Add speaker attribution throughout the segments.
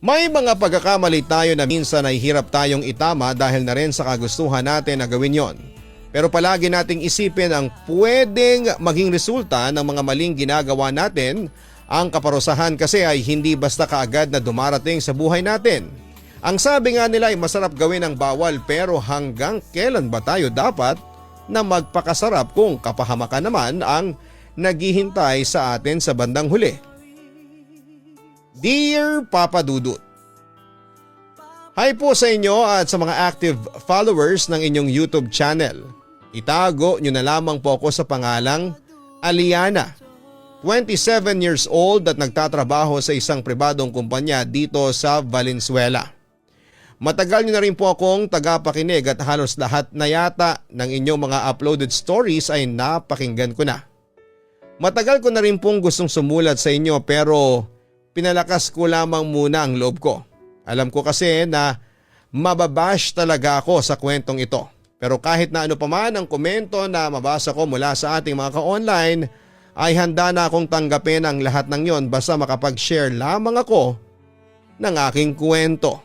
Speaker 1: May mga pagkakamali tayo na minsan ay hirap tayong itama dahil na rin sa kagustuhan natin na gawin yon. Pero palagi nating isipin ang pwedeng maging resulta ng mga maling ginagawa natin. Ang kaparusahan kasi ay hindi basta kaagad na dumarating sa buhay natin. Ang sabi nga nila ay masarap gawin ang bawal, pero hanggang kailan ba tayo dapat na magpakasarap kung kapahamakan naman ang naghihintay sa atin sa bandang huli? Dear Papa Dudut, hi po sa inyo at sa mga active followers ng inyong YouTube channel. Itago nyo na lamang po ako sa pangalang Aliana, 27 years old at nagtatrabaho sa isang pribadong kumpanya dito sa Valenzuela. Matagal nyo na rin po akong tagapakinig at halos lahat na yata ng inyong mga uploaded stories ay napakinggan ko na. Matagal ko na rin pong gustong sumulat sa inyo pero pinalakas ko lamang muna ang loob ko. Alam ko kasi na mababash talaga ako sa kwentong ito. Pero kahit na ano pa man ang komento na mabasa ko mula sa ating mga ka-online, ay handa na akong tanggapin ang lahat ng yon basta makapag-share lamang ako ng aking kwento.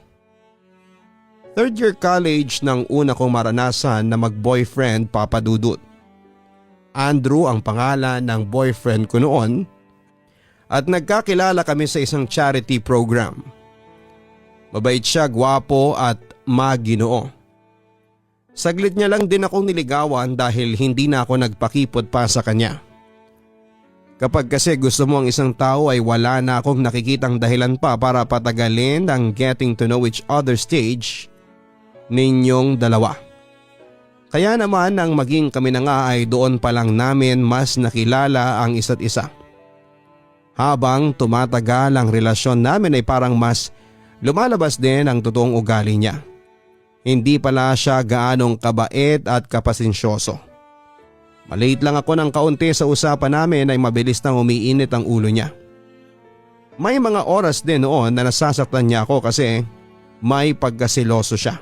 Speaker 1: Third year college nang una kong maranasan na mag-boyfriend, Papa Dudut. Andrew ang pangalan ng boyfriend ko noon at nagkakilala kami sa isang charity program. Mabait siya, gwapo at maginoo. Saglit niya lang din akong niligawan dahil hindi na ako nagpakipot pa sa kanya. Kapag kasi gusto mo ang isang tao ay wala na akong nakikitang dahilan pa para patagalin ang getting to know each other stage ninyong dalawa. Kaya naman ang maging kami na nga ay doon pa lang namin mas nakilala ang isa't isa. Habang tumatagal ang relasyon namin ay parang mas lumalabas din ang totoong ugali niya. Hindi pala siya gaanong kabait at kapasensyoso. Malate lang ako ng kaunti sa usapan namin ay mabilis nang umiinit ang ulo niya. May mga oras din noon na nasasaktan niya ako kasi may pagkasiloso siya.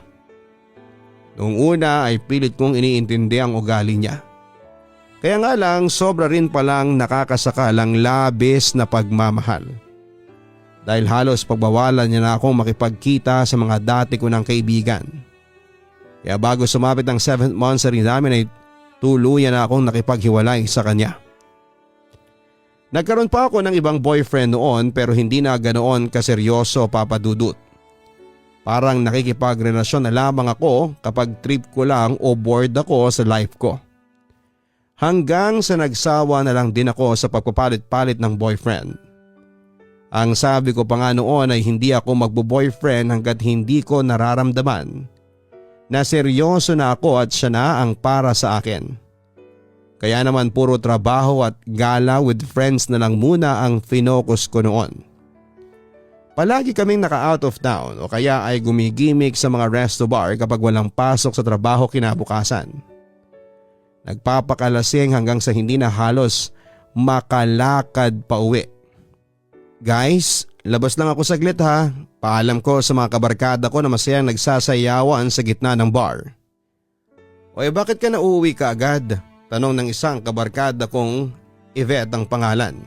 Speaker 1: Noong una ay pilit kong iniintindi ang ugali niya. Kaya nga lang sobra rin palang nakakasakal ang labis na pagmamahal. Dahil halos pagbawalan niya na akong makipagkita sa mga dati ko ng kaibigan. Kaya bago sumapit ang 7th month sa rin namin ay tuluyan na akong nakipaghiwalay sa kanya. Nagkaroon pa ako ng ibang boyfriend noon pero hindi na ganoon kaseryoso, Papa Dudut. Parang nakikipagrelasyon na lamang ako kapag trip ko lang o bored ako sa life ko. Hanggang sa nagsawa na lang din ako sa pagpapalit-palit ng boyfriend. Ang sabi ko pa nga noon ay hindi ako magbo-boyfriend hanggat hindi ko nararamdaman na seryoso na ako at siya na ang para sa akin. Kaya naman puro trabaho at gala with friends na lang muna ang finokus ko noon. Palagi kaming naka-out of town o kaya ay gumigimik sa mga resto bar kapag walang pasok sa trabaho kinabukasan. Nagpapakalasing hanggang sa hindi na halos makalakad pa uwi. Guys, labas lang ako saglit ha. Paalam ko sa mga kabarkada ko na masayang nagsasayawan sa gitna ng bar. Oy, bakit ka na uuwi ka agad? Tanong ng isang kabarkada kong Yvette ang pangalan.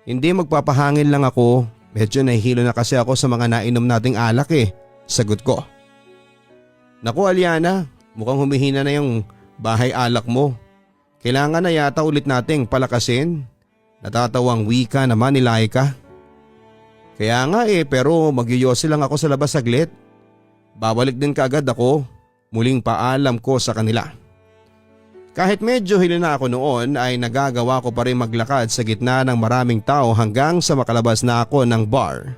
Speaker 1: Hindi, magpapahangin lang ako. Medyo nahihilo na kasi ako sa mga nainom nating alak eh. Sagot ko. Naku Aliana, mukhang humihina na yung bahay alak mo. Kailangan na yata ulit nating palakasin. Natatawang wika naman ni Laika. Kaya nga pero magyuyose lang ako sa labas saglit. Babalik din kaagad ako. Muling paalam ko sa kanila. Kahit medyo hilo na ako noon ay nagagawa ko pa rin maglakad sa gitna ng maraming tao hanggang sa makalabas na ako ng bar.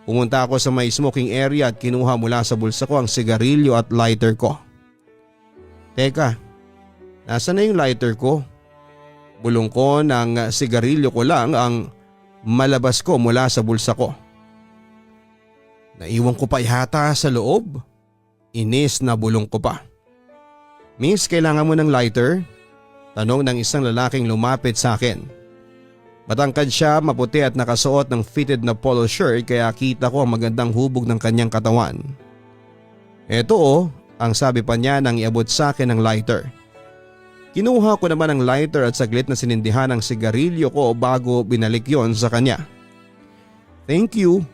Speaker 1: Pumunta ako sa may smoking area at kinuha mula sa bulsa ko ang sigarilyo at lighter ko. Teka, nasaan na yung lighter ko? Bulong ko ng sigarilyo ko lang ang malabas ko mula sa bulsa ko. Naiwan ko pa yata sa loob. Inis na bulong ko pa. Miss, kailangan mo ng lighter? Tanong ng isang lalaking lumapit sa akin. Matangkad siya, maputi at nakasuot ng fitted na polo shirt kaya kita ko ang magandang hubog ng kanyang katawan. Eto ang sabi pa niya nang iabot sa akin ng lighter. Kinuha ko naman ang lighter at saglit na sinindihan ang sigarilyo ko bago binalik yon sa kanya. Thank you.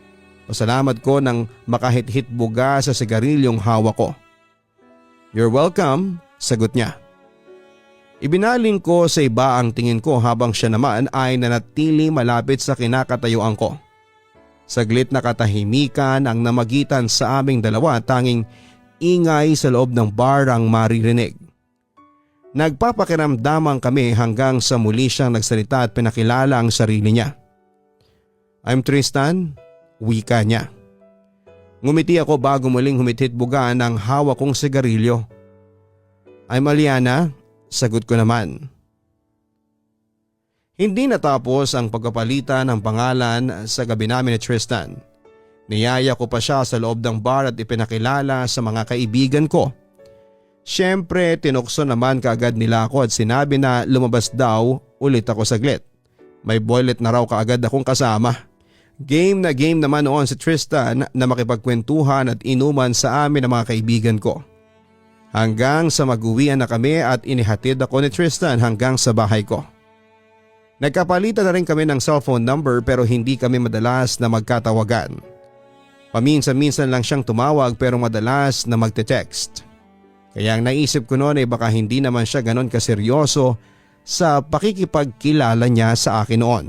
Speaker 1: Pasalamat ko nang makahit-hit buga sa sigarilyong hawak ko. "You're welcome," sagot niya. Ibinaling ko sa iba ang tingin ko habang siya naman ay nanatili malapit sa kinakatayuan ko. Saglit na katahimikan ang namagitan sa aming dalawa, tanging ingay sa loob ng bar ang maririnig. Nagpapakiramdaman kami hanggang sa muli siyang nagsalita at pinakilala ang sarili niya. "I'm Tristan," wika niya. Ngumiti ako bago muling humithit buga ng hawak kong sigarilyo. "I'm Aliana," sagot ko naman. Hindi natapos ang pagpapalitan ng pangalan sa gabi namin ni Tristan. Niyaya ko pa siya sa loob ng bar at ipinakilala sa mga kaibigan ko. Siyempre tinukso naman kaagad nila ako at sinabi na lumabas daw ulit ako saglit. May boylet na raw kaagad akong kasama. Game na game naman noon si Tristan na makipagkwentuhan at inuman sa amin ng mga kaibigan ko. Hanggang sa mag-uwian na kami at inihatid ako ni Tristan hanggang sa bahay ko. Nagkapalitan na rin kami ng cellphone number pero hindi kami madalas na magkatawagan. Paminsan-minsan lang siyang tumawag pero madalas na magte-text. Kaya ang naisip ko noon ay baka hindi naman siya ganon kaseryoso sa pakikipagkilala niya sa akin noon.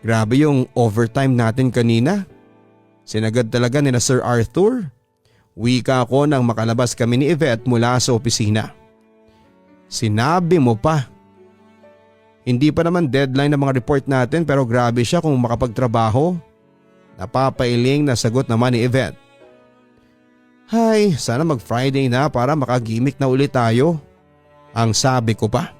Speaker 1: Grabe yung overtime natin kanina. Sinagad talaga ni na Sir Arthur. Wika ko nang makalabas kami ni Yvette mula sa opisina. "Sinabi mo pa." Hindi pa naman deadline ng mga report natin pero grabe siya kung makapagtrabaho. Napapailing na sagot naman ni Yvette. "Hay, sana mag-Friday na para makagimik na ulit tayo," ang sabi ko pa.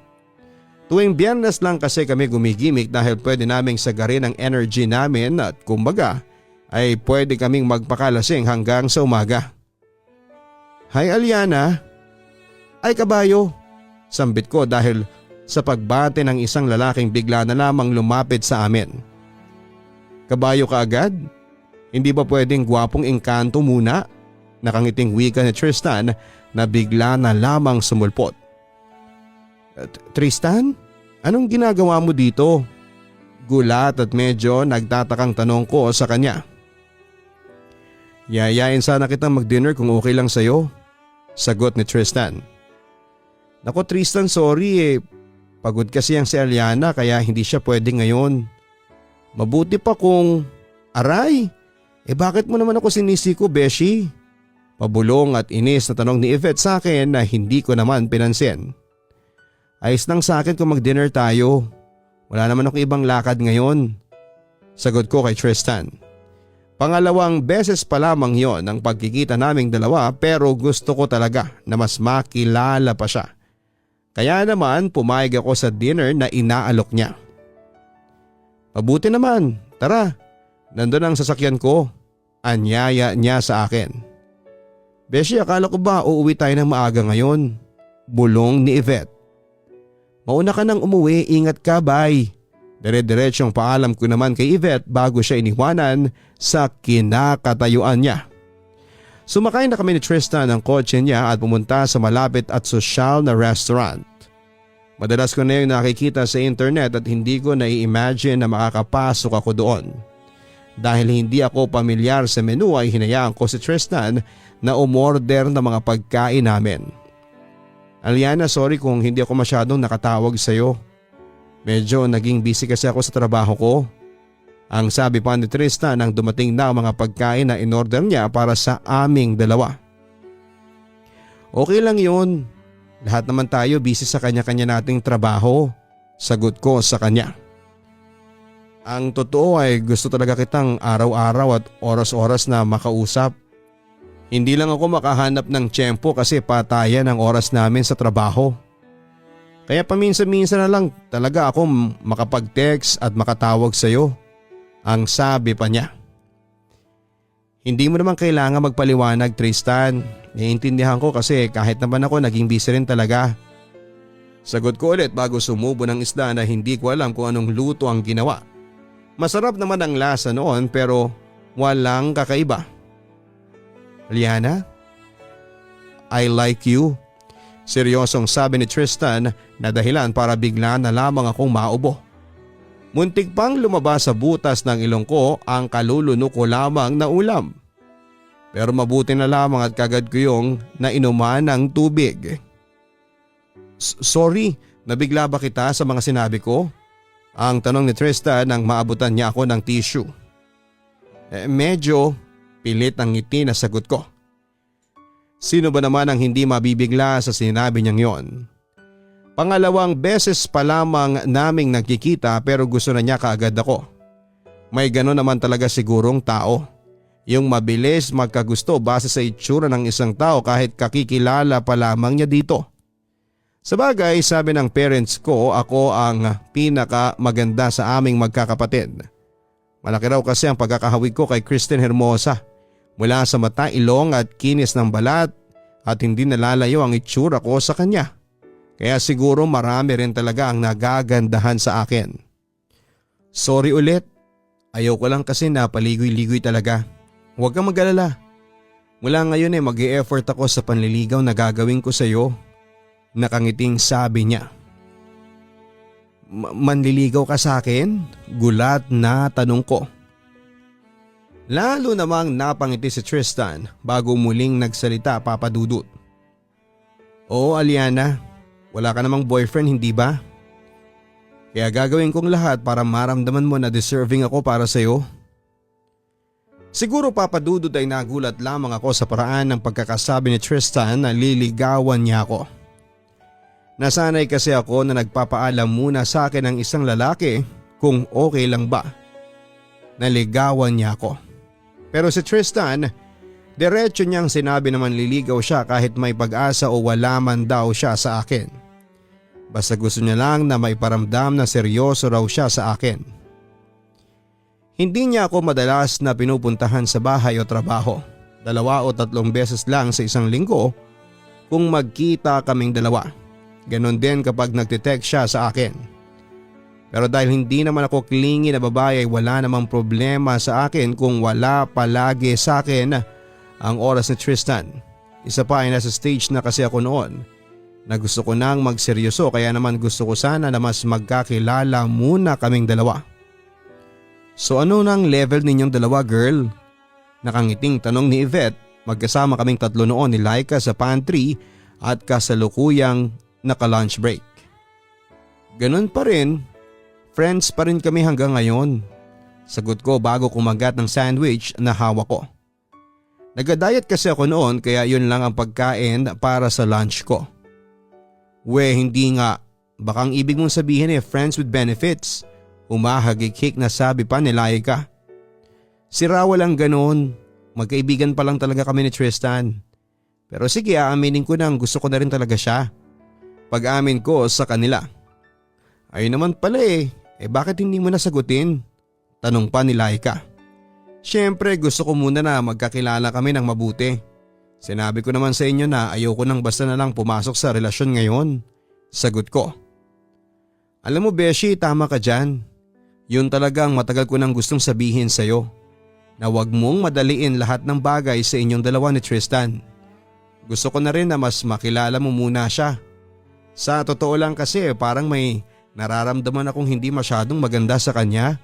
Speaker 1: Tuwing Biyernes lang kasi kami gumigimik dahil pwede naming sagarin ang energy namin at kumbaga ay pwede kaming magpakalasing hanggang sa umaga. "Hi Aliana." "Ay kabayo," sambit ko dahil sa pagbate ng isang lalaking bigla na lamang lumapit sa amin. "Kabayo ka agad? Hindi ba pwedeng gwapong engkanto muna?" Nakangiting wika ni Tristan na bigla na lamang sumulpot. "Tristan? Anong ginagawa mo dito?" Gulat at medyo nagtatakang tanong ko sa kanya. "Yayain sana kitang mag-dinner kung okay lang sa'yo," sagot ni Tristan. "Nako Tristan, sorry pagod kasi ang si Aliana kaya hindi siya pwede ngayon. Mabuti pa kung… Aray! Bakit mo naman ako sinisiko, Beshi?" Pabulong at inis na tanong ni Yvette sa akin na hindi ko naman pinansin. "Ayos lang sa akin kung mag-dinner tayo. Wala naman ako ibang lakad ngayon," sagot ko kay Tristan. Pangalawang beses pa lamang yon ang pagkikita naming dalawa pero gusto ko talaga na mas makilala pa siya. Kaya naman pumayag ako sa dinner na inaalok niya. "Mabuti naman, tara, nandun ang sasakyan ko," anyaya niya sa akin. "Beshi, akala ko ba uuwi tayo ng maaga ngayon?" bulong ni Yvette. "Mauna ka nang umuwi, ingat ka, bye." Dire-diretsyong paalam ko naman kay Yvette bago siya iniwanan sa kinakatayuan niya. Sumakay na kami ni Tristan ng kotse niya at pumunta sa malapit at sosyal na restaurant. Madalas ko na yung nakikita sa internet at hindi ko nai-imagine na makakapasok ako doon. Dahil hindi ako pamilyar sa menu ay hinayaan ko si Tristan na umorder ng mga pagkain namin. "Aliana, sorry kung hindi ako masyadong nakatawag sa iyo. Medyo naging busy kasi ako sa trabaho ko," ang sabi pa ni Tristan nang dumating na ang mga pagkain na inorder niya para sa aming dalawa. "Okay lang yun. Lahat naman tayo busy sa kanya-kanya nating trabaho," sagot ko sa kanya. "Ang totoo ay gusto talaga kitang araw-araw at oras-oras na makausap. Hindi lang ako makahanap ng tiyempo kasi patayan ang oras namin sa trabaho. Kaya paminsan-minsan na lang talaga ako makapag-text at makatawag sa iyo," ang sabi pa niya. "Hindi mo naman kailangan magpaliwanag, Tristan. Naiintindihan ko kasi kahit naman ako naging busy rin talaga." Sagot ko ulit bago sumubo ng isda na hindi ko alam kung anong luto ang ginawa. Masarap naman ang lasa noon pero walang kakaiba. "Aliana, I like you," seryosong sabi ni Tristan na dahilan para bigla na lamang akong maubo. Muntik pang lumabas sa butas ng ilong ko ang kaluluno ko lamang na ulam. Pero mabuti na lamang at kagad ko yung nainuman ng tubig. Sorry, nabigla ba kita sa mga sinabi ko? Ang tanong ni Tristan nang maabutan niya ako ng tissue. Medyo pilit ang ngiti na sagot ko. Sino ba naman ang hindi mabibigla sa sinabi niyang yon? Pangalawang beses pa lamang naming nagkikita pero gusto na niya kaagad ako. May gano'n naman talaga sigurong tao. Yung mabilis magkagusto base sa itsura ng isang tao kahit kakikilala pa lamang niya dito. Sabagay, sabi ng parents ko ako ang pinaka maganda sa aming magkakapatid. Malaki raw kasi ang pagkakahawig ko kay Kristen Hermosa. Mula sa mata, ilong at kinis ng balat at hindi nalalayo ang itsura ko sa kanya. Kaya siguro marami rin talaga ang nagagandahan sa akin. Sorry ulit. Ayaw ko lang kasi napaligoy-ligoy talaga. Huwag kang mag-alala. Mula ngayon ay mag-e-effort ako sa panliligaw na gagawin ko sa iyo. Nakangiting sabi niya. Manliligaw ka sa akin? Gulat na tanong ko. Lalo namang napangiti si Tristan bago muling nagsalita, Papa Dudut. Oo, Aliana. Wala ka namang boyfriend, hindi ba? Kaya gagawin kong lahat para maramdaman mo na deserving ako para sa iyo. Siguro, Papa Dudut, ay nagulat lamang ako sa paraan ng pagkakasabi ni Tristan na liligawan niya ako. Nasanay kasi ako na nagpapaalam muna sa akin ng isang lalaki kung okay lang ba. Naligawan niya ako. Pero si Tristan, diretso niyang sinabi na manliligaw siya kahit may pag-asa o wala man daw siya sa akin. Basta gusto niya lang na may paramdam na seryoso raw siya sa akin. Hindi niya ako madalas na pinupuntahan sa bahay o trabaho. 2 o 3 beses lang sa isang linggo kung magkita kaming dalawa. Ganon din kapag nagtitext siya sa akin. Pero dahil hindi naman ako clingy na babae ay wala namang problema sa akin kung wala palagi sa akin ang oras ni Tristan. Isa pa ay nasa stage na kasi ako noon na gusto ko nang magseryoso kaya naman gusto ko sana na mas magkakilala muna kaming dalawa. So ano nang level ninyong dalawa, girl? Nakangiting tanong ni Yvette. Magkasama kaming 3 noon ni Laika sa pantry at kasalukuyang naka-lunch break. Ganun pa rin, friends pa rin kami hanggang ngayon. Sagot ko bago kumagat ng sandwich na hawak ko. Nag-diet kasi ako noon kaya yun lang ang pagkain para sa lunch ko. Hindi nga. Baka ang ibig mong sabihin friends with benefits. Humahagikik na sabi pa ni Laika. Sira walang ganoon. Magkaibigan pa lang talaga kami ni Tristan. Pero sige, aaminin ko na gusto ko na rin talaga siya. Pag-amin ko sa kanila. Ayun naman pala bakit hindi mo nasagutin? Tanong pa ni Laika. Siyempre gusto ko muna na magkakilala kami ng mabuti. Sinabi ko naman sa inyo na ayoko nang basta na lang pumasok sa relasyon ngayon. Sagot ko. Alam mo Beshi, tama ka dyan. Yun talagang matagal ko nang gustong sabihin sa'yo. Na wag mong madaliin lahat ng bagay sa inyong dalawa ni Tristan. Gusto ko na rin na mas makilala mo muna siya. Sa totoo lang kasi parang may nararamdaman akong hindi masyadong maganda sa kanya.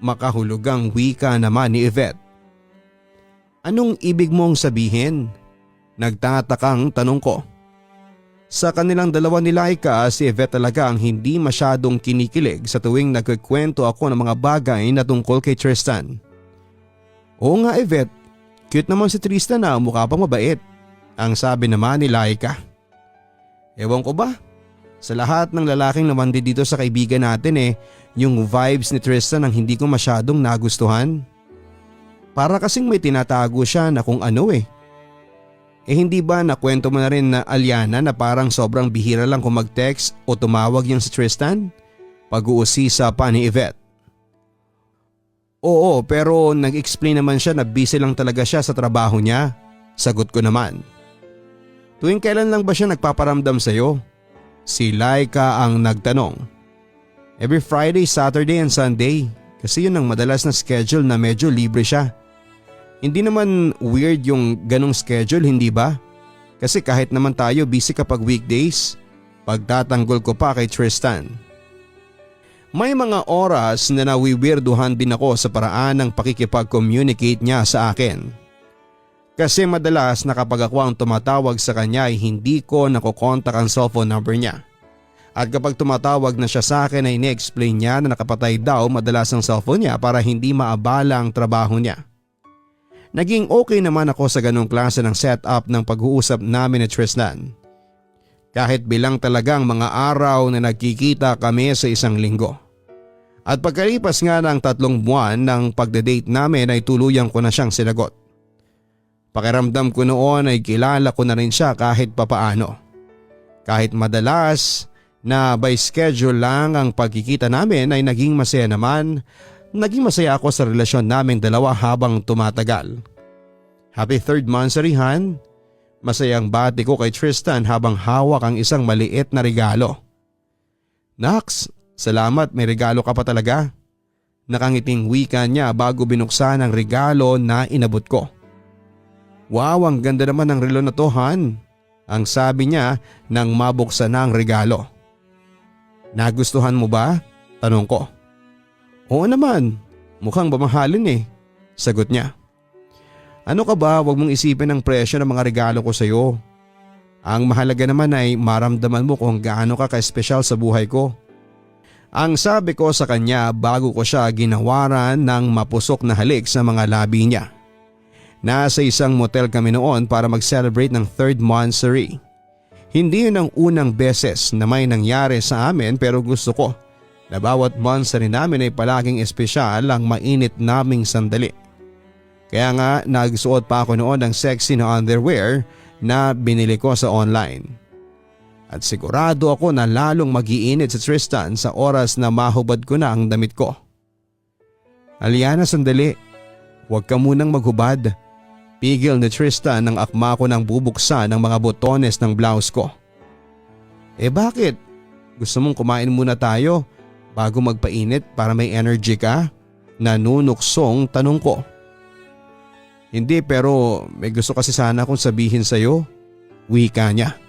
Speaker 1: Makahulugang wika naman ni Yvette. Anong ibig mong sabihin? Nagtatakang tanong ko. Sa kanilang dalawa ni Laika, si Yvette talaga ang hindi masyadong kinikilig sa tuwing nagkikwento ako ng mga bagay na tungkol kay Tristan. Oo nga Yvette, cute naman si Tristan na mukha pang mabait. Ang sabi naman ni Laika. Ewan ko ba? Sa lahat ng lalaking namandi dito sa kaibigan natin yung vibes ni Tristan ang hindi ko masyadong nagustuhan. Para kasing may tinatago siya na kung ano hindi ba nakwento mo na rin na Aliana na parang sobrang bihira lang kung mag-text o tumawag yung si Tristan? Pag-uusisa pa ni Yvette. Oo, pero nag-explain naman siya na busy lang talaga siya sa trabaho niya. Sagot ko naman. Tuwing kailan lang ba siya nagpaparamdam sa'yo? Si Laika ang nagtanong. Every Friday, Saturday and Sunday. Kasi yun ang madalas na schedule na medyo libre siya. Hindi naman weird yung ganong schedule, hindi ba? Kasi kahit naman tayo busy kapag weekdays, pagtatanggol ko pa kay Tristan. May mga oras na nawiwirduhan din ako sa paraan ng pakikipag-communicate niya sa akin. Kasi madalas na kapag ako ang tumatawag sa kanya ay hindi ko nakokontak ang cellphone number niya. At kapag tumatawag na siya sa akin ay ine-explain niya na nakapatay daw madalas ang cellphone niya para hindi maabala ang trabaho niya. Naging okay naman ako sa ganong klase ng setup ng pag-uusap namin ni Tristan. Kahit bilang talagang mga araw na nagkikita kami sa isang linggo. At pagkalipas nga ng 3 buwan ng pagdadate namin ay tuluyang ko na siyang sinagot. Pakiramdam ko noon ay kilala ko na rin siya kahit papaano. Kahit madalas na by schedule lang ang pagkikita namin ay naging masaya naman. Naging masaya ako sa relasyon naming dalawa habang tumatagal. Happy 3rd monthsary Han. Masayang bati ko kay Tristan habang hawak ang isang maliit na regalo. Nax, salamat, may regalo ka pa talaga. Nakangiting wika niya bago binuksan ang regalo na inabot ko. Wow, ang ganda naman ng relo na to Han. Ang sabi niya nang mabuksan na ang regalo. Nagustuhan mo ba? Tanong ko. Oo naman, mukhang mamahalin eh. Sagot niya. Ano ka ba, wag mong isipin ang presyo ng mga regalo ko sa iyo. Ang mahalaga naman ay maramdaman mo kung gaano ka ka-espesyal sa buhay ko. Ang sabi ko sa kanya bago ko siya ginawaran ng mapusok na halik sa mga labi niya. Nasa isang motel kami noon para mag-celebrate ng 3rd monthsary. Hindi yun ang unang beses na may nangyari sa amin pero gusto ko na bawat monthsary namin ay palaging espesyal ang mainit naming sandali. Kaya nga nagsuot pa ako noon ng sexy na underwear na binili ko sa online. At sigurado ako na lalong mag-iinit si Tristan sa oras na mahubad ko na ang damit ko. Aliana, sandali. Huwag ka munang maghubad. Pigil ni Tristan nang akma ko nang bubuksan ang mga botones ng blouse ko. Eh bakit? Gusto mong kumain muna tayo bago magpainit para may energy ka? Nanunuksong tanong ko. Hindi, pero may gusto kasi sana akong sabihin sa'yo. Wika niya.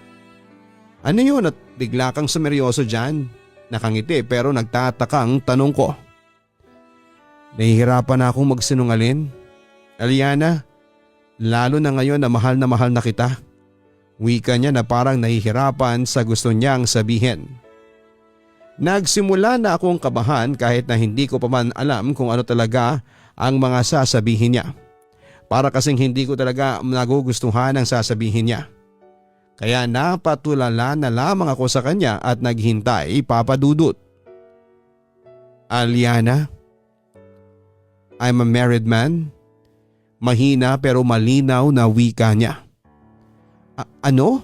Speaker 1: Ano yun at bigla kang sumeryoso dyan? Nakangiti pero nagtatakang tanong ko. Nahihirapan na akong magsinungalin. Aliana, lalo na ngayon na mahal na kita. Wika niya na parang nahihirapan sa gusto niyang sabihin. Nagsimula na akong kabahan kahit na hindi ko pa man alam kung ano talaga ang mga sasabihin niya. Para kasing hindi ko talaga nagugustuhan ang sasabihin niya. Kaya napatulala na lamang ako sa kanya at naghintay, Papa Dudut. Aliana, I'm a married man. Mahina pero malinaw na wika niya. Ano?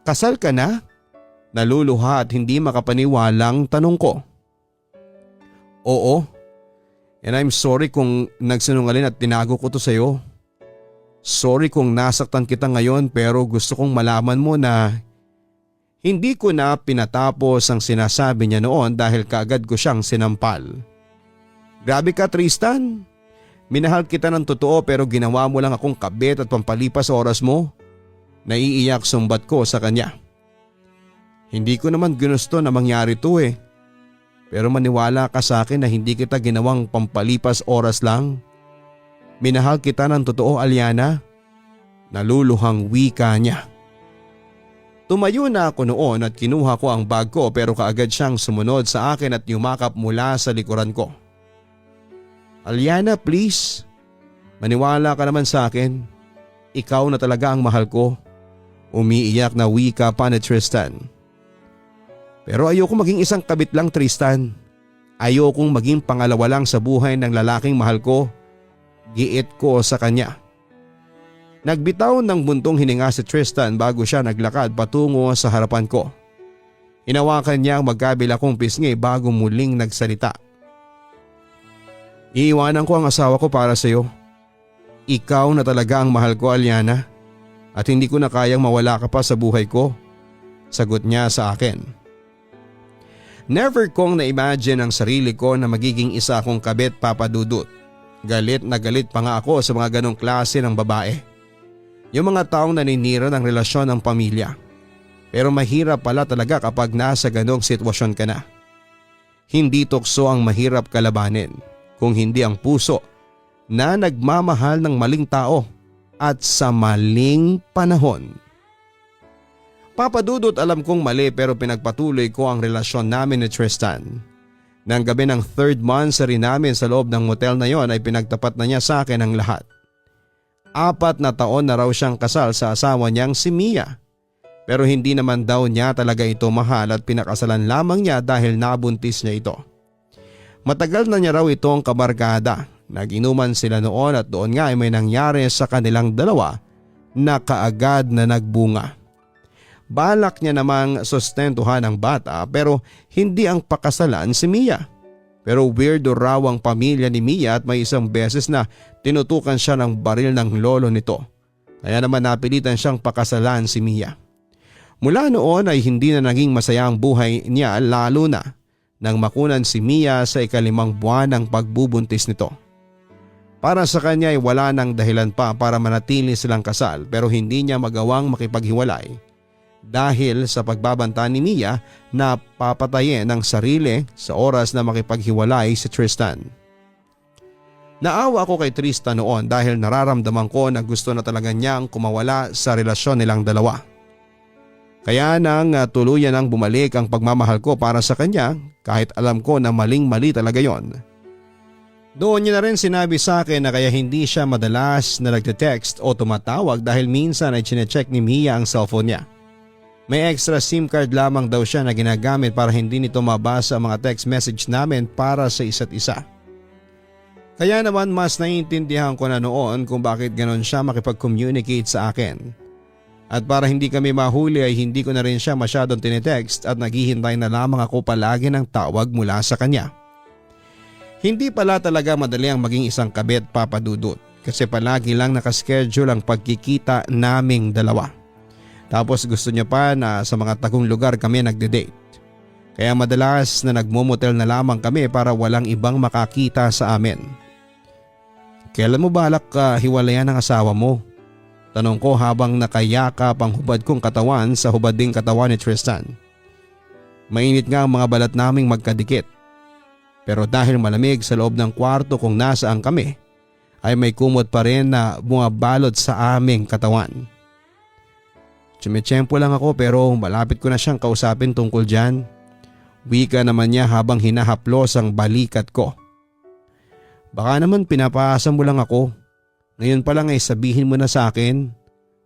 Speaker 1: Kasal ka na? Naluluha at hindi makapaniwalang tanong ko. Oo. And I'm sorry kung nagsinungaling at tinago ko to sa'yo. Sorry kung nasaktan kita ngayon pero gusto kong malaman mo na hindi ko na pinatapos ang sinasabi niya noon dahil kaagad ko siyang sinampal. Grabe ka, Tristan. Minahal kita ng totoo pero ginawa mo lang akong kabit at pampalipas oras mo. Naiiyak sumbat ko sa kanya. Hindi ko naman ginusto na mangyari to eh. Pero maniwala ka sa akin na hindi kita ginawang pampalipas oras lang. Minahal kita ng totoo, Aliana. Naluluhang wika niya. Tumayo na ako noon at kinuha ko ang bag ko pero kaagad siyang sumunod sa akin at yumakap mula sa likuran ko. Aliana, please. Maniwala ka naman sa akin. Ikaw na talaga ang mahal ko. Umiiyak na wika pa ni Tristan. Pero ayoko maging isang kabit lang, Tristan. Ayokong maging pangalawa lang sa buhay ng lalaking mahal ko. Giit ko sa kanya. Nagbitaw ng buntong hininga si Tristan bago siya naglakad patungo sa harapan ko. Hinawakan niya ang magkabila kong pisngi bago muling nagsalita. Iiwanan ko ang asawa ko para sa iyo. Ikaw na talaga ang mahal ko, Aliana. At hindi ko na kayang mawala ka pa sa buhay ko. Sagot niya sa akin. Never kong na-imagine ang sarili ko na magiging isa akong kabit, Papa Dudut. Galit na galit pa nga ako sa mga ganong klase ng babae. Yung mga taong naninira ng relasyon ng pamilya. Pero mahirap pala talaga kapag nasa ganong sitwasyon ka na. Hindi tukso ang mahirap kalabanin kung hindi ang puso na nagmamahal ng maling tao at sa maling panahon. Papa Dudut, alam kong mali pero pinagpatuloy ko ang relasyon namin ni Tristan. Nang gabi ng 3rd monthsary namin sa loob ng motel na yon ay pinagtapat na niya sa akin ang lahat. 4 na taon na raw siyang kasal sa asawa niyang si Mia. Pero hindi naman daw niya talaga ito mahal at pinakasalan lamang niya dahil nabuntis niya ito. Matagal na niya raw itong kabarkada. Nag-inuman sila noon at doon nga ay may nangyari sa kanilang dalawa na kaagad na nagbunga. Balak niya namang sustentuhan ang bata pero hindi ang pakasalan si Mia. Pero weirdo raw ang pamilya ni Mia at may isang beses na tinutukan siya ng baril ng lolo nito. Kaya naman napilitan siyang pakasalan si Mia. Mula noon ay hindi na naging masaya ang buhay niya lalo na nang makunan si Mia sa 5 buwan ng pagbubuntis nito. Para sa kanya ay wala nang dahilan pa para manatili silang kasal pero hindi niya magawang makipaghiwalay dahil sa pagbabanta ni Mia na papatayin ang sarili sa oras na makipaghiwalay si Tristan. Naawa ako kay Tristan noon dahil nararamdaman ko na gusto na talaga niyang kumawala sa relasyon nilang dalawa. Kaya nang tuluyan ang bumalik ang pagmamahal ko para sa kanya kahit alam ko na maling-mali talaga yon. Doon niya na rin sinabi sa akin na kaya hindi siya madalas na nagte-text o tumatawag dahil minsan ay chinecheck ni Mia ang cellphone niya. May extra SIM card lamang daw siya na ginagamit para hindi nito mabasa ang mga text message namin para sa isa't isa. Kaya naman mas naiintindihan ko na noon kung bakit ganon siya makipag-communicate sa akin. At para hindi kami mahuli ay hindi ko na rin siya masyadong tinetext at naghihintay na lamang ako palagi ng tawag mula sa kanya. Hindi pala talaga madali ang maging isang kabit, Papa Dudut, kasi palagi lang nakaschedule ang pagkikita naming dalawa. Tapos gusto niya pa na sa mga tagong lugar kami nagde-date. Kaya madalas na nagmumotel na lamang kami para walang ibang makakita sa amin. Kailan mo balak hiwalayan ang asawa mo? Tanong ko habang nakayakap ang hubad kong katawan sa hubad ding katawan ni Tristan. Mainit nga ang mga balat naming magkadikit. Pero dahil malamig sa loob ng kwarto kung nasaan kami, ay may kumot pa rin na bumabalot sa aming katawan. Tsumitsyempo lang ako pero malapit ko na siyang kausapin tungkol dyan. Wika naman niya habang hinahaplos ang balikat ko. Baka naman pinapaasa mo lang ako. Ngayon pa lang ay sabihin mo na sa akin.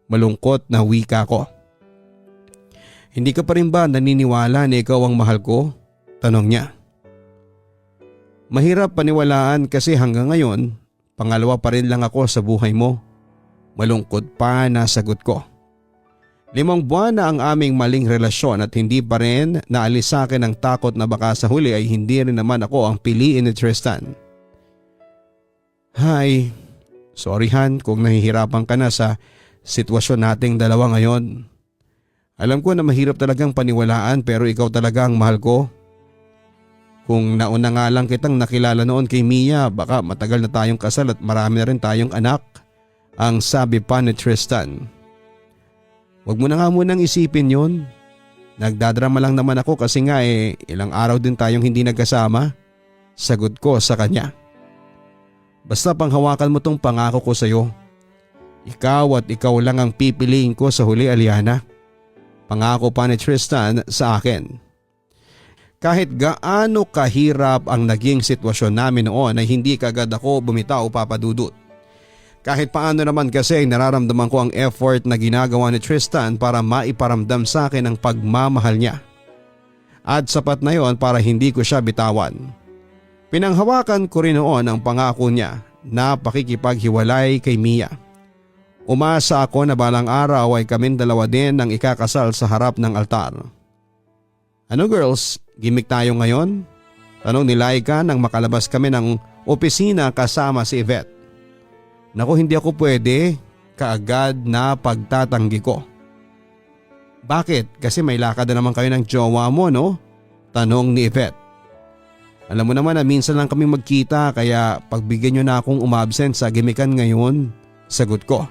Speaker 1: Malungkot na wika ko. Hindi ka pa rin ba naniniwala na ikaw ang mahal ko? Tanong niya. Mahirap paniwalaan kasi hanggang ngayon, pangalawa pa rin lang ako sa buhay mo. Malungkot pa na sagot ko. 5 buwan na ang aming maling relasyon at hindi pa rin naalis sa akin ang takot na baka sa huli ay hindi rin naman ako ang piliin ni Tristan. Hi, sorry Han kung nahihirapan ka na sa sitwasyon nating dalawa ngayon. Alam ko na mahirap talagang paniwalaan pero ikaw talaga ang mahal ko. Kung nauna nga lang kitang nakilala noon kay Mia, baka matagal na tayong kasal at marami na rin tayong anak, ang sabi pa ni Tristan. Huwag mo na nga munang isipin yun. Nagdadrama lang naman ako kasi nga ilang araw din tayong hindi nagkasama. Sagot ko sa kanya. Basta panghawakan mo tong pangako ko sa iyo. Ikaw at ikaw lang ang pipiliin ko sa huli, Aliana. Pangako pa ni Tristan sa akin. Kahit gaano kahirap ang naging sitwasyon namin noon ay hindi kagad ako bumitaw, Papa Dudut. Kahit paano naman kasi ay nararamdaman ko ang effort na ginagawa ni Tristan para maiparamdam sa akin ang pagmamahal niya. At sapat na yon para hindi ko siya bitawan. Pinanghawakan ko rin noon ang pangako niya na pakikipaghiwalay kay Mia. Umasa ako na balang araw ay kaming dalawa din ang ikakasal sa harap ng altar. Ano girls, gimik tayo ngayon? Tanong ni Laika nang makalabas kami ng opisina kasama si Yvette. Naku, hindi ako pwede, kaagad na pagtatanggi ko. Bakit? Kasi may lakad na naman kayo ng jowa mo, no? Tanong ni Yvette. Alam mo naman na minsan lang kami magkita kaya pagbigyan nyo na akong umabsent sa gimikan ngayon, sagot ko.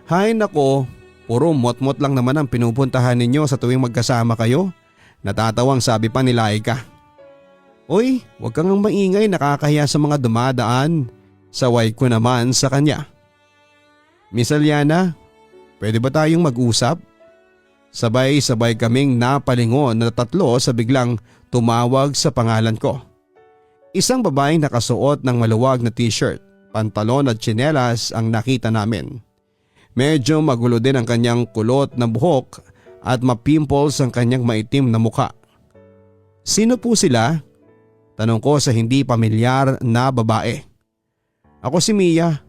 Speaker 1: Hay nako, puro mot-mot lang naman ang pinupuntahan ninyo sa tuwing magkasama kayo. Natatawang sabi pa ni Laika. Oy, huwag kang maingay, nakakahiya sa mga dumadaan. Saway ko naman sa kanya. Miss Aliana, pwede ba tayong mag-usap? Sabay-sabay kaming napalingon na tatlo sa biglang tumawag sa pangalan ko. Isang babaeng nakasuot ng maluwag na t-shirt, pantalon at tsinelas ang nakita namin. Medyo magulo din ang kanyang kulot na buhok at mapimples ang kanyang maitim na mukha. Sino po sila? Tanong ko sa hindi pamilyar na babae. Ako si Mia.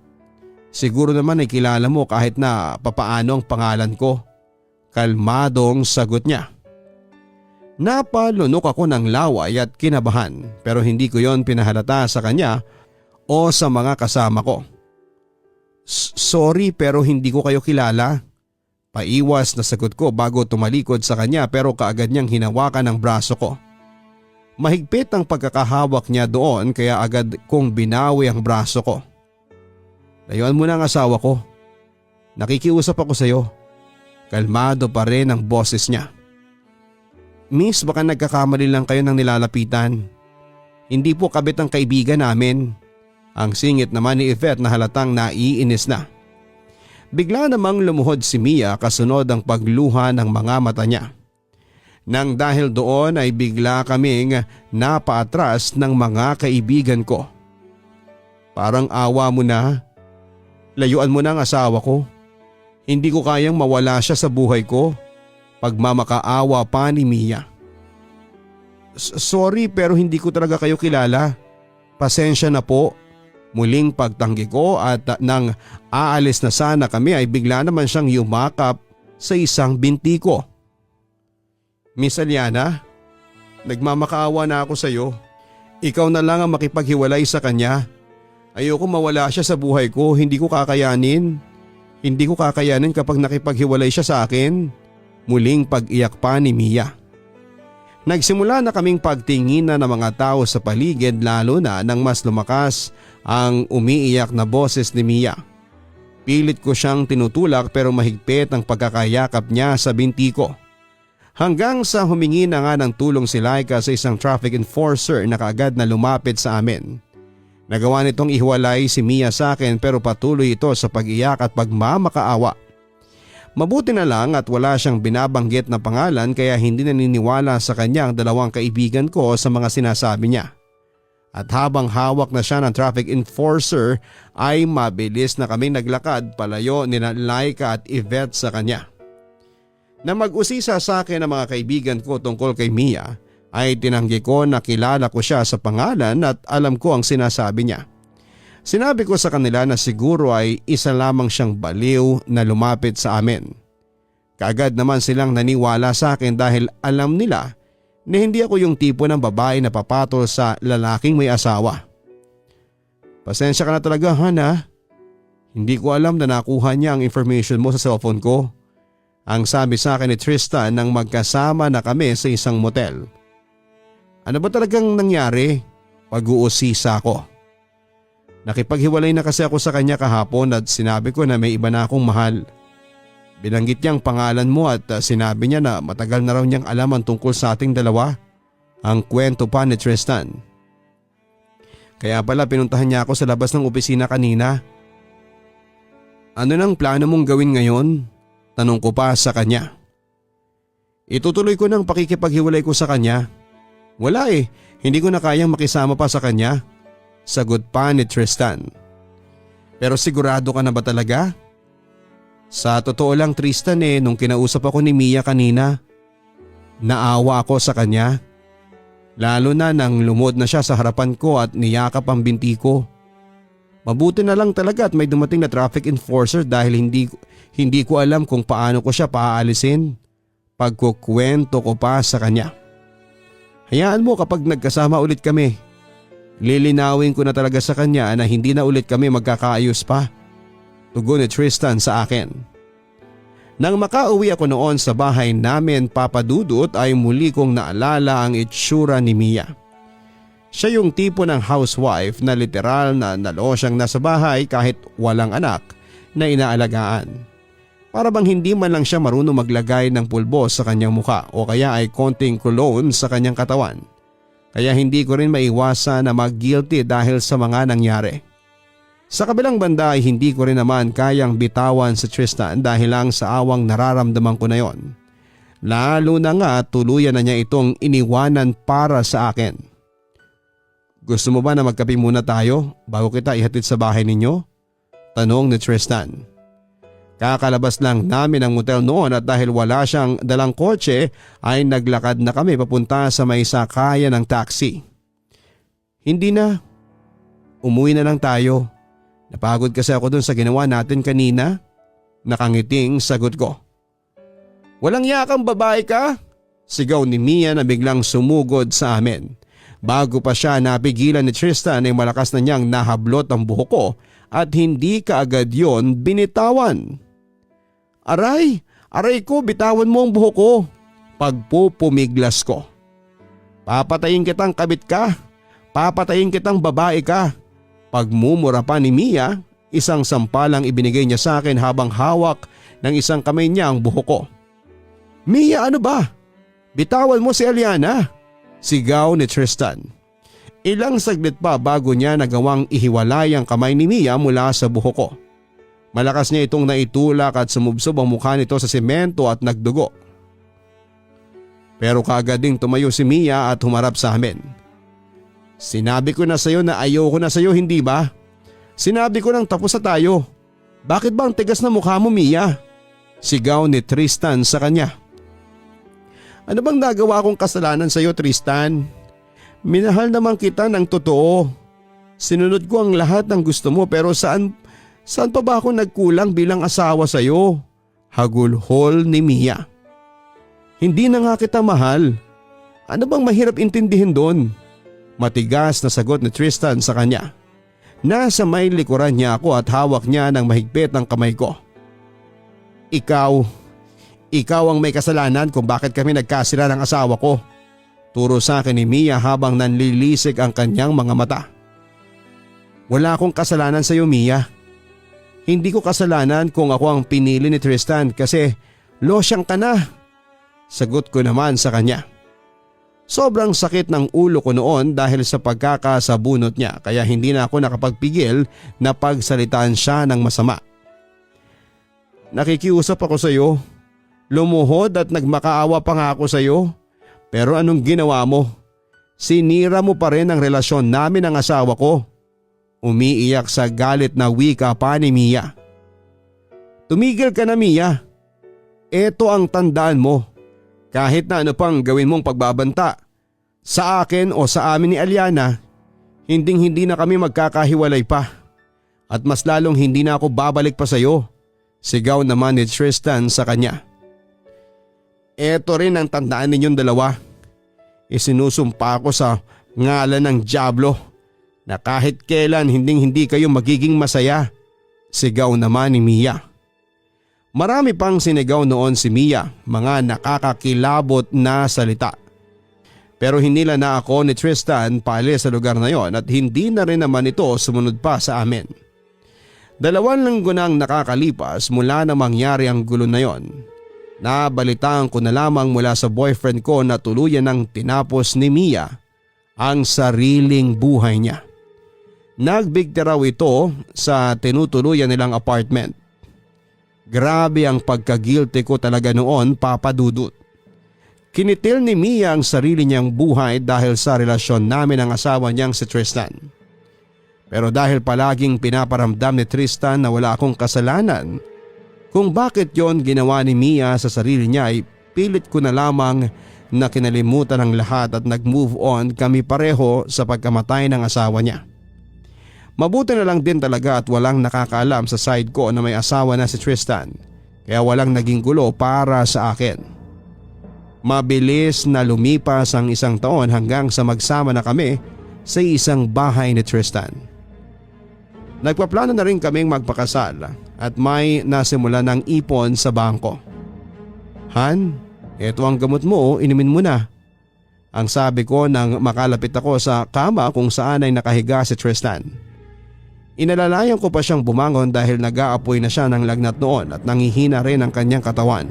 Speaker 1: Siguro naman ay kilala mo kahit na papaano ang pangalan ko. Kalmadong sagot niya. Napalunok ako ng laway at kinabahan pero hindi ko yon pinahalata sa kanya o sa mga kasama ko. Sorry pero hindi ko kayo kilala. Paiwas na sagot ko bago tumalikod sa kanya pero kaagad niyang hinawakan ang braso ko. Mahigpit ang pagkakahawak niya doon kaya agad kong binawi ang braso ko. Layuan mo na ang asawa ko. Nakikiusap ako sa iyo. Kalmado pa rin ang boses niya. Miss, baka nagkakamali lang kayo ng nilalapitan. Hindi po kabit ang kaibigan namin. Ang singit naman ni Yvette na halatang naiinis na. Bigla namang lumuhod si Mia kasunod ang pagluha ng mga mata niya. Nang dahil doon ay bigla kaming napaatras ng mga kaibigan ko. Parang awa mo na. Layuan mo na ang asawa ko. Hindi ko kayang mawala siya sa buhay ko. Pagmamakaawa pa ni Mia. Sorry pero hindi ko talaga kayo kilala. Pasensya na po. Muling pagtanggi ko at nang aalis na sana kami ay bigla naman siyang yumakap sa isang binti ko. Miss Aliana, nagmamakaawa na ako sa iyo. Ikaw na lang ang makipaghiwalay sa kanya. Ayoko mawala siya sa buhay ko, hindi ko kakayanin. Hindi ko kakayanin kapag nakipaghiwalay siya sa akin. Muling pag-iyak pa ni Mia. Nagsimula na kaming pagtinginan ng mga tao sa paligid lalo na nang mas lumakas ang umiiyak na boses ni Mia. Pilit ko siyang tinutulak pero mahigpit ang pagkakayakap niya sa binti ko. Hanggang sa humingi na nga ng tulong si Laika sa isang traffic enforcer na kaagad na lumapit sa amin. Nagawa nitong ihiwalay si Mia sa akin pero patuloy ito sa pag-iyak at pagmamakaawa. Mabuti na lang at wala siyang binabanggit na pangalan kaya hindi naniniwala sa kanya ang dalawang kaibigan ko sa mga sinasabi niya. At habang hawak na siya ng traffic enforcer ay mabilis na kaming naglakad palayo ni Laika at Yvette sa kanya. Na mag-usisa sa akin ang mga kaibigan ko tungkol kay Mia ay tinanggi ko na kilala ko siya sa pangalan at alam ko ang sinasabi niya. Sinabi ko sa kanila na siguro ay isa lamang siyang baliw na lumapit sa amin. Kaagad naman silang naniwala sa akin dahil alam nila na hindi ako yung tipo ng babae na papatol sa lalaking may asawa. Pasensya ka na talaga, Hana. Hindi ko alam na nakuha niya ang information mo sa cellphone ko. Ang sabi sa akin ni Tristan nang magkasama na kami sa isang motel. Ano ba talagang nangyari? Pag-uusisa ko. Nakipaghiwalay na kasi ako sa kanya kahapon at sinabi ko na may iba na akong mahal. Binanggit niyang pangalan mo at sinabi niya na matagal na raw niyang alam ang tungkol sa ating dalawa. Ang kwento pa ni Tristan. Kaya pala pinuntahan niya ako sa labas ng opisina kanina. Ano nang plano mong gawin ngayon? Tanong ko pa sa kanya. Itutuloy ko ng pakikipaghiwalay ko sa kanya. Wala hindi ko na kayang makisama pa sa kanya. Sagot pa ni Tristan. Pero sigurado ka na ba talaga? Sa totoo lang Tristan nung kinausap ako ni Mia kanina, naawa ako sa kanya. Lalo na nang lumod na siya sa harapan ko at niyakap ang binti ko. Mabuti na lang talaga at may dumating na traffic enforcer dahil hindi ko alam kung paano ko siya paaalisin. Pagkukwento ko pa sa kanya. Hayaan mo kapag nagkasama ulit kami. Lilinawin ko na talaga sa kanya na hindi na ulit kami magkakaayos pa. Tugon ni Tristan sa akin. Nang makauwi ako noon sa bahay namin papadudot ay muli kong naalala ang itsura ni Mia. Siya yung tipo ng housewife na literal na naloo siyang nasa bahay kahit walang anak na inaalagaan. Para bang hindi man lang siya marunong maglagay ng pulbos sa kanyang mukha o kaya ay konting cologne sa kanyang katawan. Kaya hindi ko rin maiwasan na mag-guilty dahil sa mga nangyari. Sa kabilang banda ay hindi ko rin naman kayang bitawan si Tristan dahil lang sa awang nararamdaman ko na yon. Lalo na nga tuluyan na niya itong iniwanan para sa akin. Gusto mo ba na magkape muna tayo bago kita ihatid sa bahay ninyo? Tanong ni Tristan. Kakalabas lang namin ng motel noon at dahil wala siyang dalang kotse ay naglakad na kami papunta sa may sakayan ng taxi. Hindi na. Umuwi na lang tayo. Napagod kasi ako dun sa ginawa natin kanina. Nakangiting sagot ko. Walang yakang babae ka? Sigaw ni Mia na biglang sumugod sa amin. Bago pa siya napigilan ni Tristan ay malakas na niyang nahablot ang buhok ko at hindi kaagad yon binitawan. Aray ko, bitawan mo ang buhok ko. Pagpupumiglas ko. Papatayin kitang kabit ka. Papatayin kitang babae ka. Pagmumura pa ni Mia, isang sampalang ibinigay niya sa akin habang hawak ng isang kamay niya ang buhok ko. Mia, ano ba? Bitawan mo si Aliana. Sigaw ni Tristan. Ilang saglit pa bago niya nagawang ihiwalay ang kamay ni Mia mula sa buhok ko. Malakas niya itong naitulak at sumubsob ang mukha nito sa semento at nagdugo. Pero kaagad ding tumayo si Mia at humarap sa amin. Sinabi ko na sa'yo na ayoko na sa'yo, hindi ba? Sinabi ko nang tapos na tayo. Bakit ba ang tigas na mukha mo, Mia? Sigaw ni Tristan sa kanya. Ano bang nagawa kong kasalanan sa'yo, Tristan? Minahal naman kita ng totoo. Sinunod ko ang lahat ng gusto mo pero saan pa ba ako nagkulang bilang asawa sa'yo? Hagulhol ni Mia. Hindi na nga kita mahal. Ano bang mahirap intindihin doon? Matigas na sagot ni Tristan sa kanya. Nasa may likuran niya ako at hawak niya ng mahigpit ang kamay ko. Ikaw ang may kasalanan kung bakit kami nagkasira ng asawa ko. Turo sa akin ni Mia habang nanlilisik ang kanyang mga mata. Wala akong kasalanan sa iyo, Mia. Hindi ko kasalanan kung ako ang pinili ni Tristan kasi losyang ka na. Sagot ko naman sa kanya. Sobrang sakit ng ulo ko noon dahil sa pagkakasabunot niya kaya hindi na ako nakapagpigil na pagsalitaan siya ng masama. Nakikiusap ako sa iyo. Lumuhod at nagmakaawa pa nga ako sa iyo. Pero anong ginawa mo? Sinira mo pa rin ang relasyon namin ng asawa ko. Umiiyak sa galit na wika pa ni Mia. Tumigil ka na, Mia. Ito ang tandaan mo. Kahit na ano pang gawin mong pagbabanta sa akin o sa amin ni Aliana, hindi na kami magkakahiwalay pa. At mas lalong hindi na ako babalik pa sa iyo. Sigaw naman ni Tristan sa kanya. Eto rin ang tandaan ninyong dalawa. Isinusumpa ko sa ngalan ng Diablo na kahit kailan hindi kayo magiging masaya. Sigaw naman ni Mia. Marami pang sinigaw noon si Mia, mga nakakakilabot na salita. Pero hinila na ako ni Tristan paalis sa lugar na yon at hindi na rin naman ito sumunod pa sa amin. 2 linggo nang nakakalipas mula na mangyari ang gulo na yon. Nabalitaan ko na lamang mula sa boyfriend ko na tuluyan ng tinapos ni Mia ang sariling buhay niya. Nagbigti raw ito sa tinutuluyan nilang apartment. Grabe ang pagka-guilty ko talaga noon, Papa Dudut. Kinitil ni Mia ang sarili niyang buhay dahil sa relasyon namin ng asawa niyang si Tristan. Pero dahil palaging pinaparamdam ni Tristan na wala akong kasalanan, kung bakit yon ginawa ni Mia sa sarili niya ay pilit ko na lamang na kinalimutan ang lahat at nag-move on kami pareho sa pagkamatay ng asawa niya. Mabuti na lang din talaga at walang nakakaalam sa side ko na may asawa na si Tristan, kaya walang naging gulo para sa akin. Mabilis na lumipas ang 1 taon hanggang sa magsama na kami sa isang bahay ni Tristan. Nagpaplano na rin kaming magpakasal at may nasimula ng ipon sa bangko. Han, eto ang gamot mo, inumin mo na. Ang sabi ko nang makalapit ako sa kama kung saan ay nakahiga si Tristan. Inalalayan ko pa siyang bumangon dahil nag-aapoy na siya ng lagnat noon at nangihina rin ang kanyang katawan.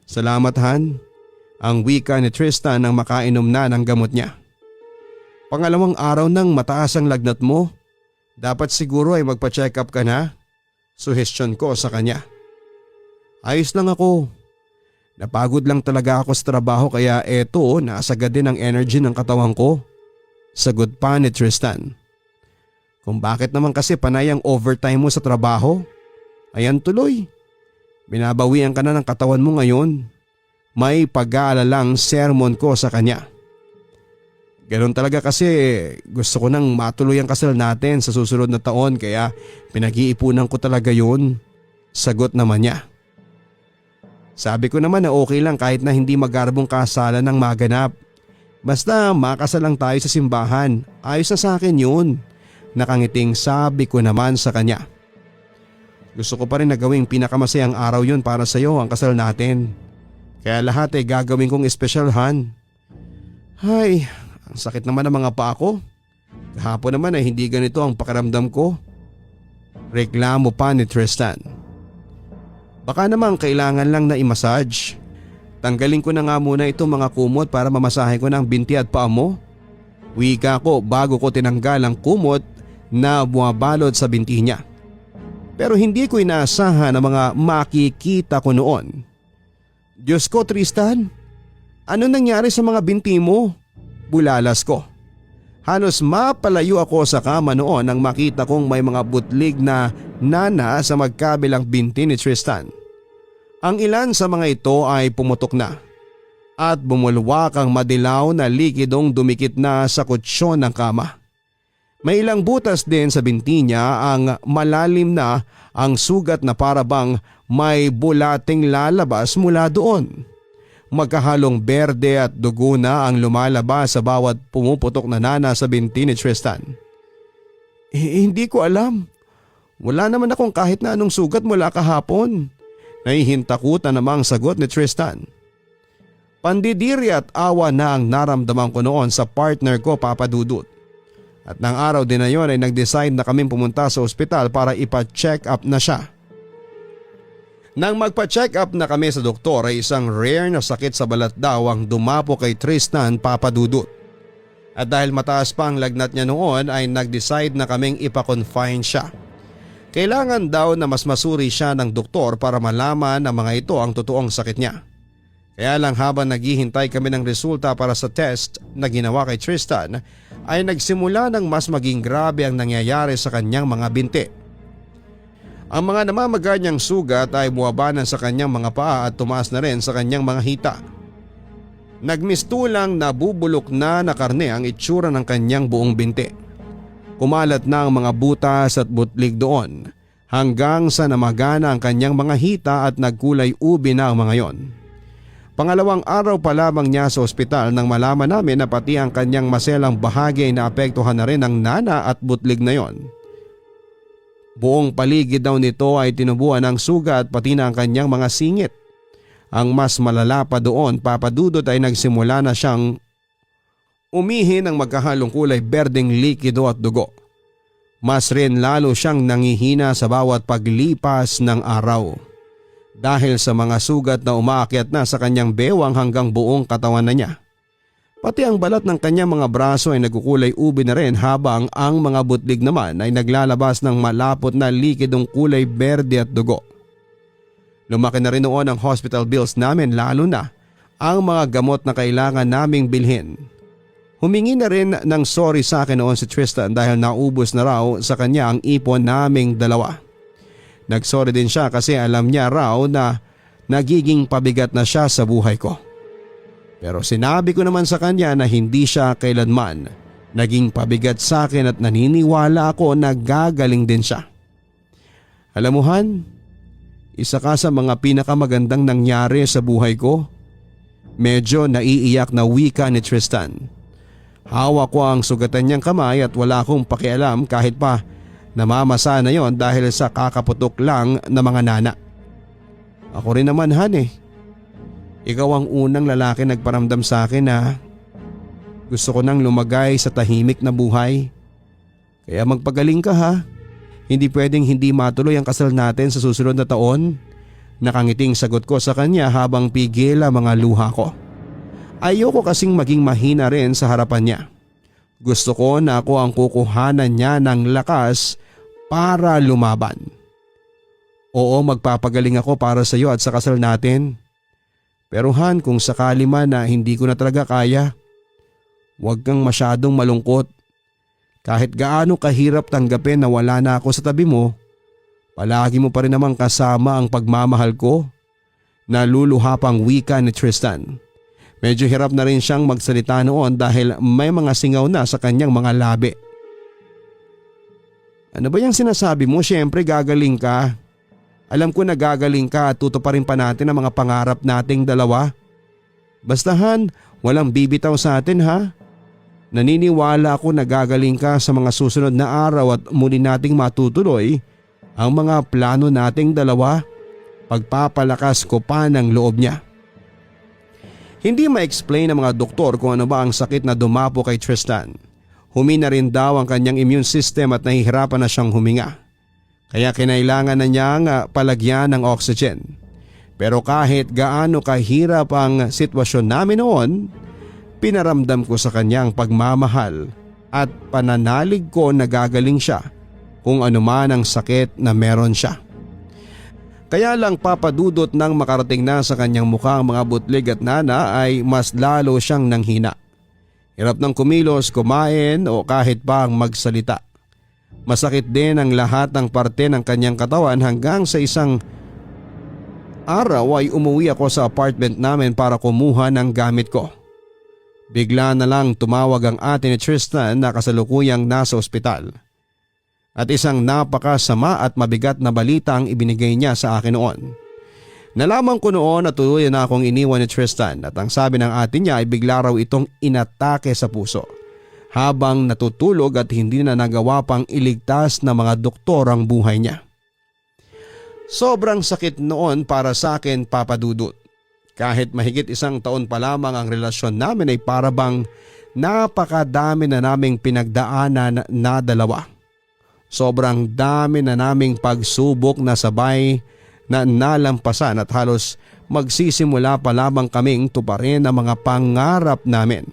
Speaker 1: Salamat Han, Ang wika ni Tristan nang makainom na ng gamot niya. Pangalawang araw nang mataas ang lagnat mo. Dapat siguro ay magpa-check up ka na. Suhestyon ko sa kanya. Ayos lang ako. Napagod lang talaga ako sa trabaho kaya eto nasagad din ang energy ng katawan ko. Sagot pa ni Tristan. Kung bakit naman kasi panay ang overtime mo sa trabaho? Ayan tuloy. Binabawian ka na ng katawan mo ngayon. May pag-aalalang sermon ko sa kanya. Ganon talaga kasi gusto ko nang matuloy ang kasal natin sa susunod na taon kaya pinag-iipunan ko talaga yun. Sagot naman niya. Sabi ko naman na okay lang kahit na hindi magarbong kasalan ng maganap. Basta makasal lang tayo sa simbahan. Ayos na sa akin yun. Nakangiting sabi ko naman sa kanya. Gusto ko pa rin na gawing pinakamasayang araw yun para sa iyo ang kasal natin. Kaya lahat ay gagawin kong espesyalhan. Ay, ang sakit naman ng mga paa ko. Kahapon naman ay hindi ganito ang pakiramdam ko. Reklamo pa ni Tristan. Baka naman kailangan lang na i-massage. Tanggalin ko na nga muna itong mga kumot para mamasahe ko ng binti at paa mo. Wika ko bago ko tinanggal ang kumot na bumabalot sa binti niya. Pero hindi ko inaasahan ang mga makikita ko noon. Diyos ko Tristan, ano nangyari sa mga binti mo? Bulalas ko. Halos mapalayo ako sa kama noon nang makita kong may mga butlig na nana sa magkabilang binti ni Tristan. Ang ilan sa mga ito ay pumutok na at bumulwak ang madilaw na likidong dumikit na sa kutsyon ng kama. May ilang butas din sa binti niya ang malalim na ang sugat na parabang may bulating lalabas mula doon. Magkahalong berde at dugo na ang lumalabas sa bawat pumuputok na nana sa binti ni Tristan. Hindi ko alam. Wala naman akong kahit na anong sugat mula kahapon. Nahihintakutan namang sagot ni Tristan. Pandidiri at awa na ang naramdaman ko noon sa partner ko Papa Dudut. At nang araw din na yon ay nag-decide na kaming pumunta sa ospital para ipa-check up na siya. Nang magpa-check up na kami sa doktor ay isang rare na sakit sa balat daw ang dumapo kay Tristan Papa Dudut. At dahil mataas pa ang lagnat niya noon ay nag-decide na kaming ipa-confine siya. Kailangan daw na mas masuri siya ng doktor para malaman na mga ito ang totoong sakit niya. Kaya lang habang naghihintay kami ng resulta para sa test na ginawa kay Tristan ay nagsimula ng mas maging grabe ang nangyayari sa kanyang mga binti. Ang mga namamaga niyang sugat ay buwabanan sa kanyang mga paa at tumaas na rin sa kanyang mga hita. Nagmistulang nabubulok na karne ang itsura ng kanyang buong binti. Kumalat na ang mga butas at butlig doon hanggang sa namagana ang kanyang mga hita at nagkulay ubi na ang mga yon. Pangalawang araw pa lamang niya sa ospital nang malaman namin na pati ang kanyang maselang bahagi ay naapektuhan na rin ng nana at butlig na yon. Buong paligid daw nito ay tinubuan ng sugat pati na ang kanyang mga singit. Ang mas malala pa doon, Papa Dudut, ay nagsimula na siyang umihi ng magkahalong kulay berdeng likido at dugo. Mas rin lalo siyang nangihina sa bawat paglipas ng araw. Dahil sa mga sugat na umaakyat na sa kanyang bewang hanggang buong katawan na niya. Pati ang balat ng kanyang mga braso ay nagkukulay ubi na rin habang ang mga butlig naman ay naglalabas ng malapot na likidong kulay berde at dugo. Lumaki na rin noon ang hospital bills namin lalo na ang mga gamot na kailangan naming bilhin. Humingi na rin ng sorry sa akin noon si Tristan dahil naubos na raw sa kanya ang ipon naming dalawa. Nagsorry din siya kasi alam niya raw na nagiging pabigat na siya sa buhay ko. Pero sinabi ko naman sa kanya na hindi siya kailanman naging pabigat sa akin at naniniwala ako na gagaling din siya. Alam mo Han, isa ka sa mga pinakamagandang nangyari sa buhay ko. Medyo naiiyak na wika ni Tristan. Hawak ko ang sugatan niyang kamay at wala akong pakialam kahit pa namamasa na yon dahil sa kakaputok lang na mga nana. Ako rin naman Han eh. Ikaw ang unang lalaki nagparamdam sa akin na gusto ko nang lumagay sa tahimik na buhay. Kaya magpagaling ka ha. Hindi pwedeng hindi matuloy ang kasal natin sa susunod na taon. Nakangiting sagot ko sa kanya habang pigil ang mga luha ko. Ayoko kasing maging mahina rin sa harapan niya. Gusto ko na ako ang kukuhanan niya ng lakas para lumaban. Oo, magpapagaling ako para sa iyo at sa kasal natin. Pero Han, kung sakali man na hindi ko na talaga kaya, huwag kang masyadong malungkot. Kahit gaano kahirap tanggapin na wala na ako sa tabi mo, palagi mo pa rin namang kasama ang pagmamahal ko. Naluluha pang wika ni Tristan. Medyo hirap na rin siyang magsalita noon dahil may mga singaw na sa kanyang mga labi. Ano ba yung sinasabi mo? Siyempre gagaling ka. Alam ko na gagaling ka at tutuparin pa natin ang mga pangarap nating dalawa. Basta Han, walang bibitaw sa atin ha. Naniniwala ako na gagaling ka sa mga susunod na araw at muli nating matutuloy ang mga plano nating dalawa. Pagpapalakas ko pa ng loob niya. Hindi ma-explain ng mga doktor kung ano ba ang sakit na dumapo kay Tristan. Humina rin daw ang kanyang immune system at nahihirapan na siyang huminga. Kaya kinailangan na niyang palagyan ng oxygen. Pero kahit gaano kahirap ang sitwasyon namin noon, pinaramdam ko sa kanyang pagmamahal at pananalig ko na gagaling siya kung ano man ang sakit na meron siya. Kaya lang papadudot nang makarating na sa kanyang mukha ang mga butlig at nana ay mas lalo siyang nanghina. Hirap ng kumilos, kumain o kahit pa ang magsalita. Masakit din ang lahat ng parte ng kanyang katawan hanggang sa isang araw ay umuwi ako sa apartment namin para kumuha ng gamit ko. Bigla na lang tumawag ang ate ni Tristan na kasalukuyang nasa ospital. At isang napakasama at mabigat na balita ang ibinigay niya sa akin noon. Nalaman ko noon na tuluyan na akong iniwan ni Tristan at ang sabi ng ate niya ay bigla raw itong inatake sa puso. Habang natutulog at hindi na nagawa pang iligtas ng mga doktor ang buhay niya. Sobrang sakit noon para sa akin, Papa Dudut. Kahit mahigit isang taon pa lamang ang relasyon namin ay para bang napakadami na naming pinagdaanan na dalawa. Sobrang dami na naming pagsubok na sabay na nalampasan at halos magsisimula pa lamang kaming tuparin ang mga pangarap namin.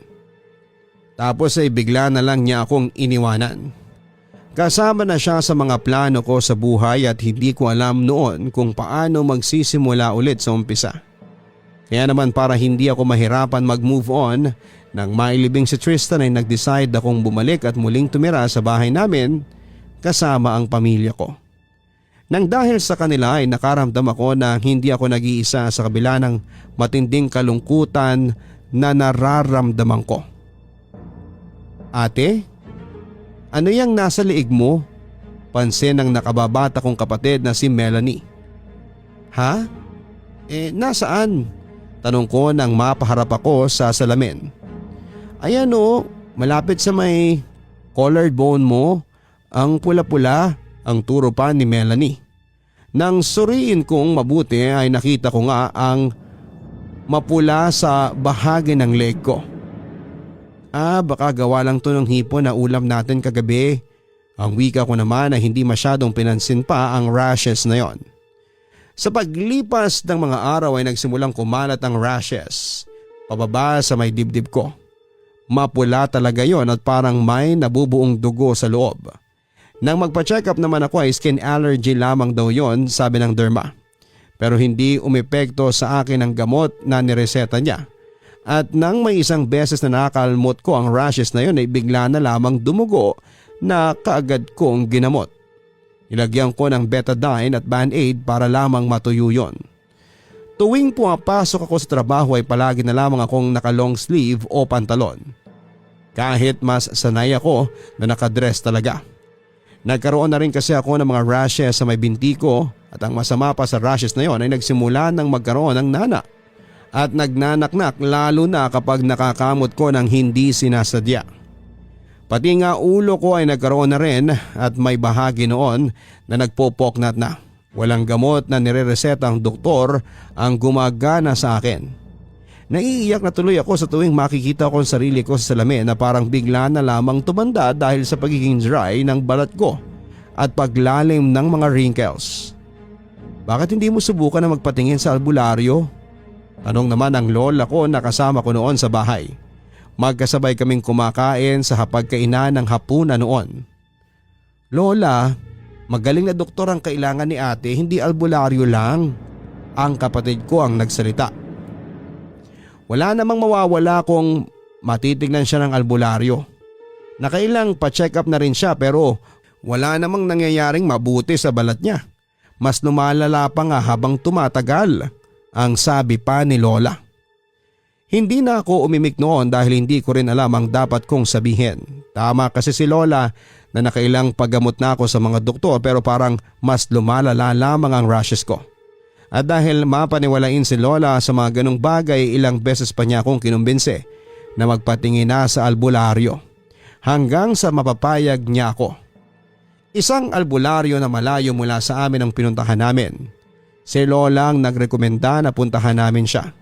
Speaker 1: Tapos ay bigla na lang niya akong iniwanan. Kasama na siya sa mga plano ko sa buhay at hindi ko alam noon kung paano magsisimula ulit sa umpisa. Kaya naman para hindi ako mahirapan mag-move on, nang mailibing si Tristan ay nag-decide akong bumalik at muling tumira sa bahay namin kasama ang pamilya ko. Nang dahil sa kanila ay nakaramdam ako na hindi ako nag-iisa sa kabila ng matinding kalungkutan na nararamdaman ko. Ate, ano yang nasa liig mo? Pansin ng nakababata kong kapatid na si Melanie. Ha? Nasaan? Tanong ko nang mapaharap ako sa salamin. Ayan o, malapit sa may collarbone mo, ang pula-pula, ang turo pa ni Melanie. Nang suriin kong mabuti ay nakita ko nga ang mapula sa bahagi ng leg ko. Baka gawa lang to ng hipon na ulam natin kagabi. Ang wika ko naman ay hindi masyadong pinansin pa ang rashes na yon. Sa paglipas ng mga araw ay nagsimulang kumalat ang rashes pababa sa may dibdib ko. Mapula talaga yon at parang may nabubuong dugo sa loob. Nang magpa-check up naman ako ay skin allergy lamang daw yon, sabi ng derma. Pero hindi umepekto sa akin ang gamot na nireseta niya. At nang may isang beses na nakalmot ko ang rashes na yon ay bigla na lamang dumugo na kaagad kong ginamot. Ilagyan ko ng betadine at band-aid para lamang matuyo yon. Tuwing pumapasok ako sa trabaho ay palagi na lamang akong naka-long sleeve o pantalon. Kahit mas sanay ako na nakadress talaga. Nagkaroon na rin kasi ako ng mga rashes sa may binti ko at ang masama pa sa rashes na yon ay nagsimula ng magkaroon ng nana. At nagnanaknak lalo na kapag nakakamot ko ng hindi sinasadya. Pati nga ulo ko ay nagkaroon na rin at may bahagi noon na nagpopoknat na. Walang gamot na nirereseta ang doktor ang gumagana sa akin. Naiiyak na tuloy ako sa tuwing makikita ko ang sarili ko sa salamin na parang bigla na lamang tumanda dahil sa pagiging dry ng balat ko at paglalim ng mga wrinkles. Bakit hindi mo subukan na magpatingin sa albularyo? Tanong naman ang lola ko na kasama ko noon sa bahay. Magkasabay kaming kumakain sa hapagkainan ng hapunan noon. Lola, magaling na doktor ang kailangan ni ate, hindi albularyo lang. Ang kapatid ko ang nagsalita. Wala namang mawawala kung matitignan siya ng albularyo. Nakailang pa-check up na rin siya pero wala namang nangyayaring mabuti sa balat niya. Mas lumalala pa nga habang tumatagal, ang sabi pa ni lola. Hindi na ako umimik noon dahil hindi ko rin alam ang dapat kong sabihin. Tama kasi si lola na nakailang paggamot na ako sa mga doktor pero parang mas lumalala lamang ang rashes ko. At dahil mapaniwalain si lola sa mga ganong bagay, ilang beses pa niya akong kinumbinse na magpatingin na sa albularyo. Hanggang sa mapapayag niya ako. Isang albularyo na malayo mula sa amin ang pinuntahan namin. Si lola ang nagrekomenda na puntahan namin siya.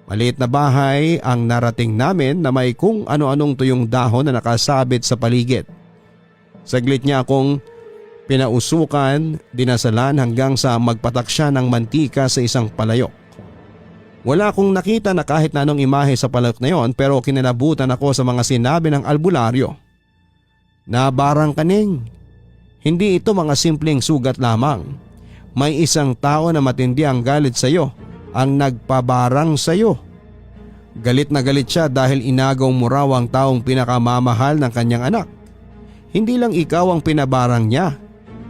Speaker 1: Maliit na bahay ang narating namin na may kung ano-anong tuyong dahon na nakasabit sa paligid. Saglit niya akong pinausukan, dinasalan hanggang sa magpatak siya ng mantika sa isang palayok. Wala akong nakita na kahit na anong imahe sa palayok na yon pero kinalabutan ako sa mga sinabi ng albularyo. Nabarang kaning. Hindi ito mga simpleng sugat lamang. May isang tao na matindi ang galit sa iyo ang nagpabarang sa iyo. Galit na galit siya dahil inagaw mo raw ang taong pinakamamahal ng kanyang anak. Hindi lang ikaw ang pinabarang niya.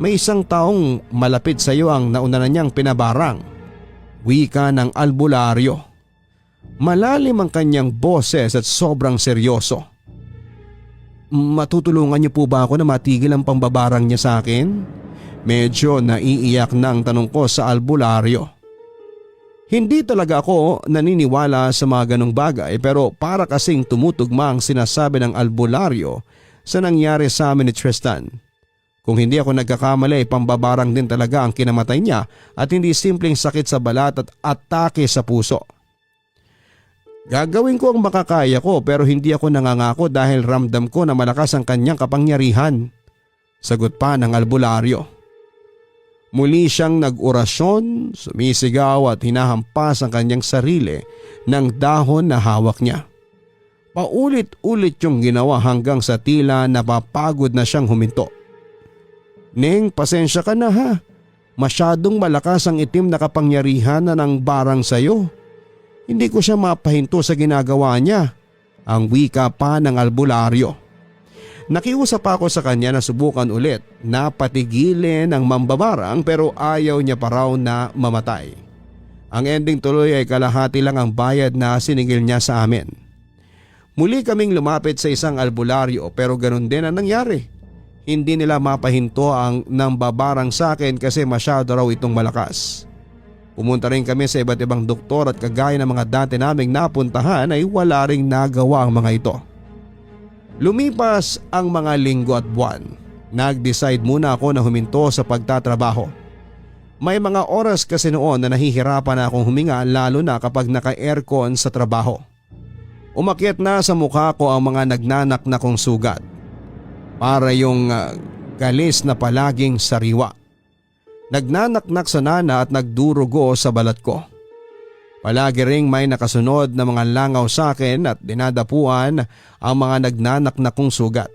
Speaker 1: May isang taong malapit sa iyo ang nauna na niyang pinabarang. Wika ng albularyo. Malalim ang kanyang boses at sobrang seryoso. Matutulungan niyo po ba ako na matigil ang pambabarang niya sa akin? Medyo naiiyak na ang tanong ko sa albularyo. Hindi talaga ako naniniwala sa mga ganong bagay pero para kasing tumutugma ang sinasabi ng albularyo sa nangyari sa amin ni Tristan. Kung hindi ako nagkakamali, pambabarang din talaga ang kinamatay niya at hindi simpleng sakit sa balat at atake sa puso. Gagawin ko ang makakaya ko pero hindi ako nangangako dahil ramdam ko na malakas ang kanyang kapangyarihan. Sagot pa ng albularyo. Muli siyang nag-orasyon, sumisigaw at hinahampas ang kanyang sarili ng dahon na hawak niya. Paulit-ulit yung ginawa hanggang sa tila napapagod na siyang huminto. Neng, pasensya ka na ha. Masyadong malakas ang itim na kapangyarihan na nang barang sayo. Hindi ko siya mapahinto sa ginagawa niya. Ang wika pa ng albularyo. Nakiusap ako sa kanya na subukan ulit na patigilin ang mambabarang pero ayaw niya pa raw na mamatay. Ang ending tuloy ay kalahati lang ang bayad na siningil niya sa amin. Muli kaming lumapit sa isang albularyo pero ganun din ang nangyari. Hindi nila mapahinto ang nambabarang sa akin kasi masyado raw itong malakas. Pumunta rin kami sa iba't ibang doktor at kagaya ng mga dati naming napuntahan ay wala ring nagawa ang mga ito. Lumipas ang mga linggo at buwan. Nag-decide muna ako na huminto sa pagtatrabaho. May mga oras kasi noon na nahihirapan na akong huminga lalo na kapag naka-aircon sa trabaho. Umakyat na sa mukha ko ang mga nagnanak na kong sugat. Para yung galis na palaging sariwa. Nagnanaknak sa nana at nagdurugo sa balat ko. Palagi ring may nakasunod na mga langaw sa akin at dinadapuan ang mga nagnanaknak kong sugat.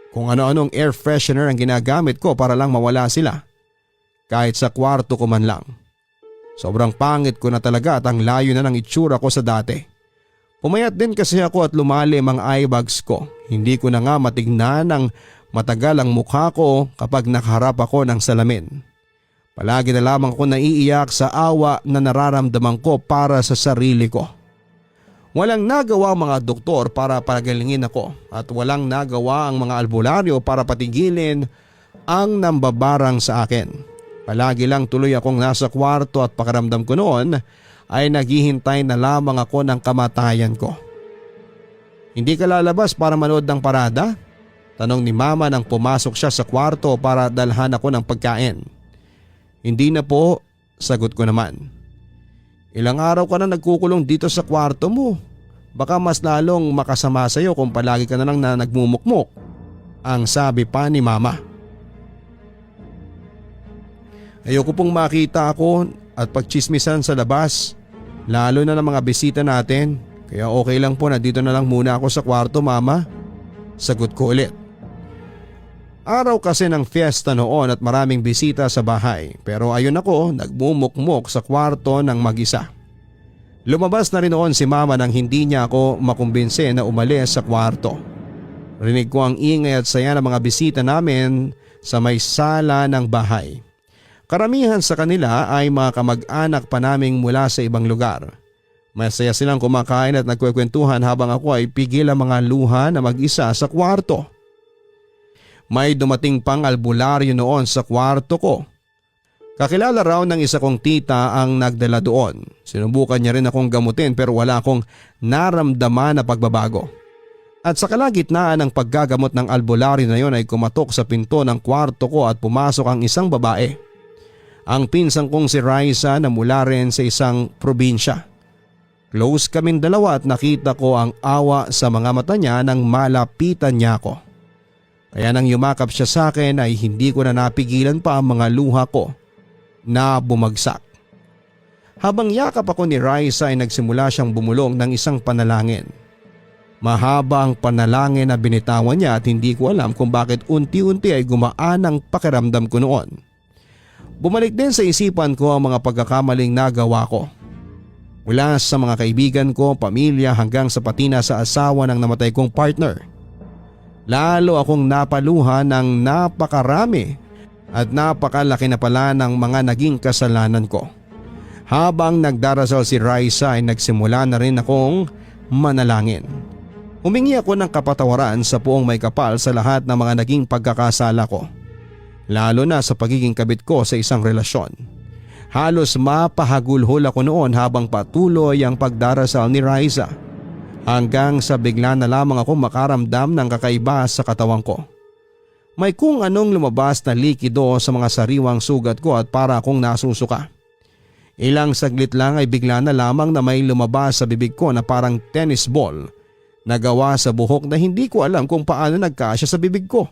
Speaker 1: Kung ano-anong air freshener ang ginagamit ko para lang mawala sila. Kahit sa kwarto ko man lang. Sobrang pangit ko na talaga at ang layo na ng itsura ko sa dati. Pumayat din kasi ako at lumalim ang eye bags ko. Hindi ko na nga matignan ng matagal ang mukha ko kapag nakaharap ako ng salamin. Palagi na lamang ako naiiyak sa awa na nararamdaman ko para sa sarili ko. Walang nagawa ang mga doktor para pagalingin ako at walang nagawa ang mga albularyo para patigilin ang nambabarang sa akin. Palagi lang tuloy akong nasa kwarto at pakiramdam ko noon ay naghihintay na lamang ako ng kamatayan ko. Hindi ka lalabas para manood ng parada? Tanong ni mama nang pumasok siya sa kwarto para dalhan ako ng pagkain. Hindi na po, sagot ko naman. Ilang araw ka na nagkukulong dito sa kwarto mo. Baka mas lalong makasama sa'yo kung palagi ka na lang na nagmumukmok. Ang sabi pa ni mama. Ayoko pong makita ako at pagchismisan sa labas. Lalo na ng mga bisita natin. Kaya okay lang po na dito na lang muna ako sa kwarto, mama. Sagot ko ulit. Araw kasi ng fiesta noon at maraming bisita sa bahay, pero ayun ako nagmumukmok sa kwarto ng mag-isa. Lumabas na rin noon si mama nang hindi niya ako makumbinse na umalis sa kwarto. Rinig ko ang ingay at saya ng mga bisita namin sa may sala ng bahay. Karamihan sa kanila ay mga kamag-anak pa naming mula sa ibang lugar. Masaya silang kumakain at nagkwekwentuhan habang ako ay pigil ang mga luha na mag-isa sa kwarto. May dumating pang albularyo noon sa kwarto ko. Kakilala raw ng isa kong tita ang nagdala doon. Sinubukan niya rin akong gamutin pero wala akong naramdaman na pagbabago. At sa kalagitnaan ng paggagamot ng albularyo na yon ay kumatok sa pinto ng kwarto ko at pumasok ang isang babae. Ang pinsang kong si Raisa na mula rin sa isang probinsya. Close kaming dalawa at nakita ko ang awa sa mga mata niya nang malapitan niya ako. Kaya nang yumakap siya sa akin ay hindi ko na napigilan pa ang mga luha ko na bumagsak. Habang yakap ako ni Raisa ay nagsimula siyang bumulong ng isang panalangin. Mahaba ang panalangin na binitawan niya at hindi ko alam kung bakit unti-unti ay gumaan ang pakiramdam ko noon. Bumalik din sa isipan ko ang mga pagkakamaling nagawa ko. Mula sa mga kaibigan ko, pamilya hanggang sa patina sa asawa ng namatay kong partner. Lalo akong napaluha ng napakarami at napakalaki na pala ng mga naging kasalanan ko. Habang nagdarasal si Raisa ay nagsimula na rin akong manalangin. Humingi ako ng kapatawaran sa puong may kapal sa lahat ng mga naging pagkakasala ko. Lalo na sa pagiging kabit ko sa isang relasyon. Halos mapahagulhol ako noon habang patuloy ang pagdarasal ni Raisa. Hanggang sa bigla na lamang ako makaramdam ng kakaiba sa katawan ko. May kung anong lumabas na likido sa mga sariwang sugat ko at para akong nasusuka. Ilang saglit lang ay bigla na lamang na may lumabas sa bibig ko na parang tennis ball na gawa sa buhok na hindi ko alam kung paano nagkasya sa bibig ko.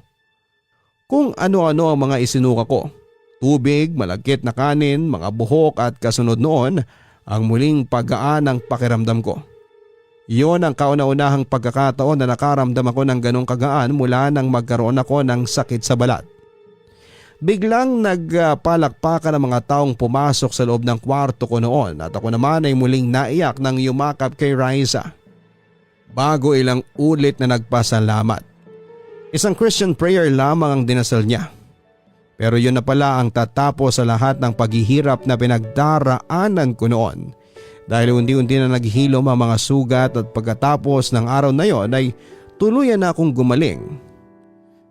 Speaker 1: Kung ano-ano ang mga isinuka ko. Tubig, malagkit na kanin, mga buhok at kasunod noon ang muling paggaan ng pakiramdam ko. Iyon ang kauna-unahang pagkakataon na nakaramdam ako ng ganong kagaan mula nang magkaroon ako ng sakit sa balat. Biglang nagpalakpakan ang mga taong pumasok sa loob ng kwarto ko noon at ako naman ay muling naiyak nang yumakap kay Raisa. Bago ilang ulit na nagpasalamat. Isang Christian prayer lamang ang dinasal niya. Pero yun na pala ang tatapos sa lahat ng paghihirap na pinagdaraanan ko noon. Dahil unti-unti na naghihilom ang mga sugat at pagkatapos ng araw na yon ay tuluyan na akong gumaling.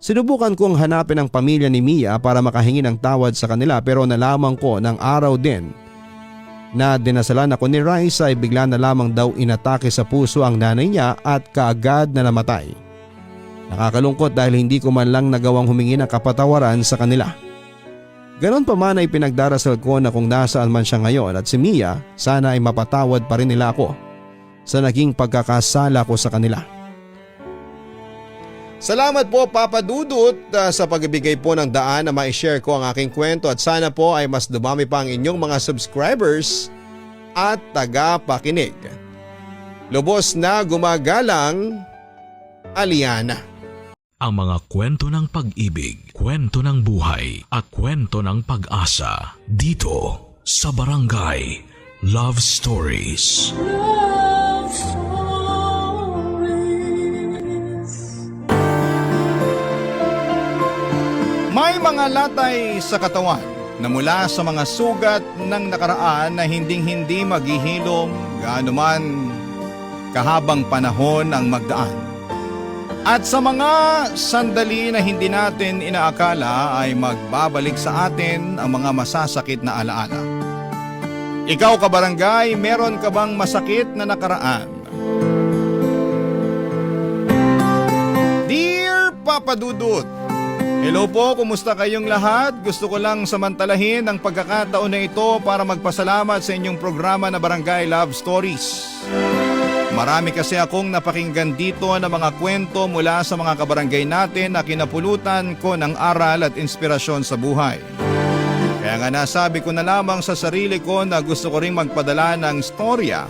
Speaker 1: Sinubukan kong hanapin ang pamilya ni Mia para makahingi ng tawad sa kanila pero nalaman ko ng araw din na dinasalan ako ni Raisa ay bigla na lamang daw inatake sa puso ang nanay niya at kaagad na namatay. Nakakalungkot dahil hindi ko man lang nagawang humingi ng kapatawaran sa kanila. Ganon pa man ay pinagdarasal ko na kung nasaan man siya ngayon at si Mia sana ay mapatawad pa rin nila ako sa naging pagkakasala ko sa kanila. Salamat po Papa Dudut sa pagbibigay po ng daan na ma-share ko ang aking kwento at sana po ay mas dumami pa ang inyong mga subscribers at tagapakinig. Lubos na gumagalang, Aliana.
Speaker 2: Ang mga kwento ng pag-ibig, kwento ng buhay at kwento ng pag-asa dito sa Barangay Love Stories. Love Stories.
Speaker 3: May mga latay sa katawan na mula sa mga sugat ng nakaraan na hinding-hindi maghihilom gaano man kahabang panahon ang magdaan. At sa mga sandali na hindi natin inaakala ay magbabalik sa atin ang mga masasakit na alaala. Ikaw kabarangay, meron ka bang masakit na nakaraan? Dear Papa Dudut, hello po, kumusta kayong lahat? Gusto ko lang samantalahin ang pagkakataon na ito para magpasalamat sa inyong programa na Barangay Love Stories. Marami kasi akong napakinggan dito na mga kwento mula sa mga kabarangay natin na kinapulutan ko ng aral at inspirasyon sa buhay. Kaya Kaya nga nasabi ko na lamang sa sarili ko na gusto ko ring magpadala ng storya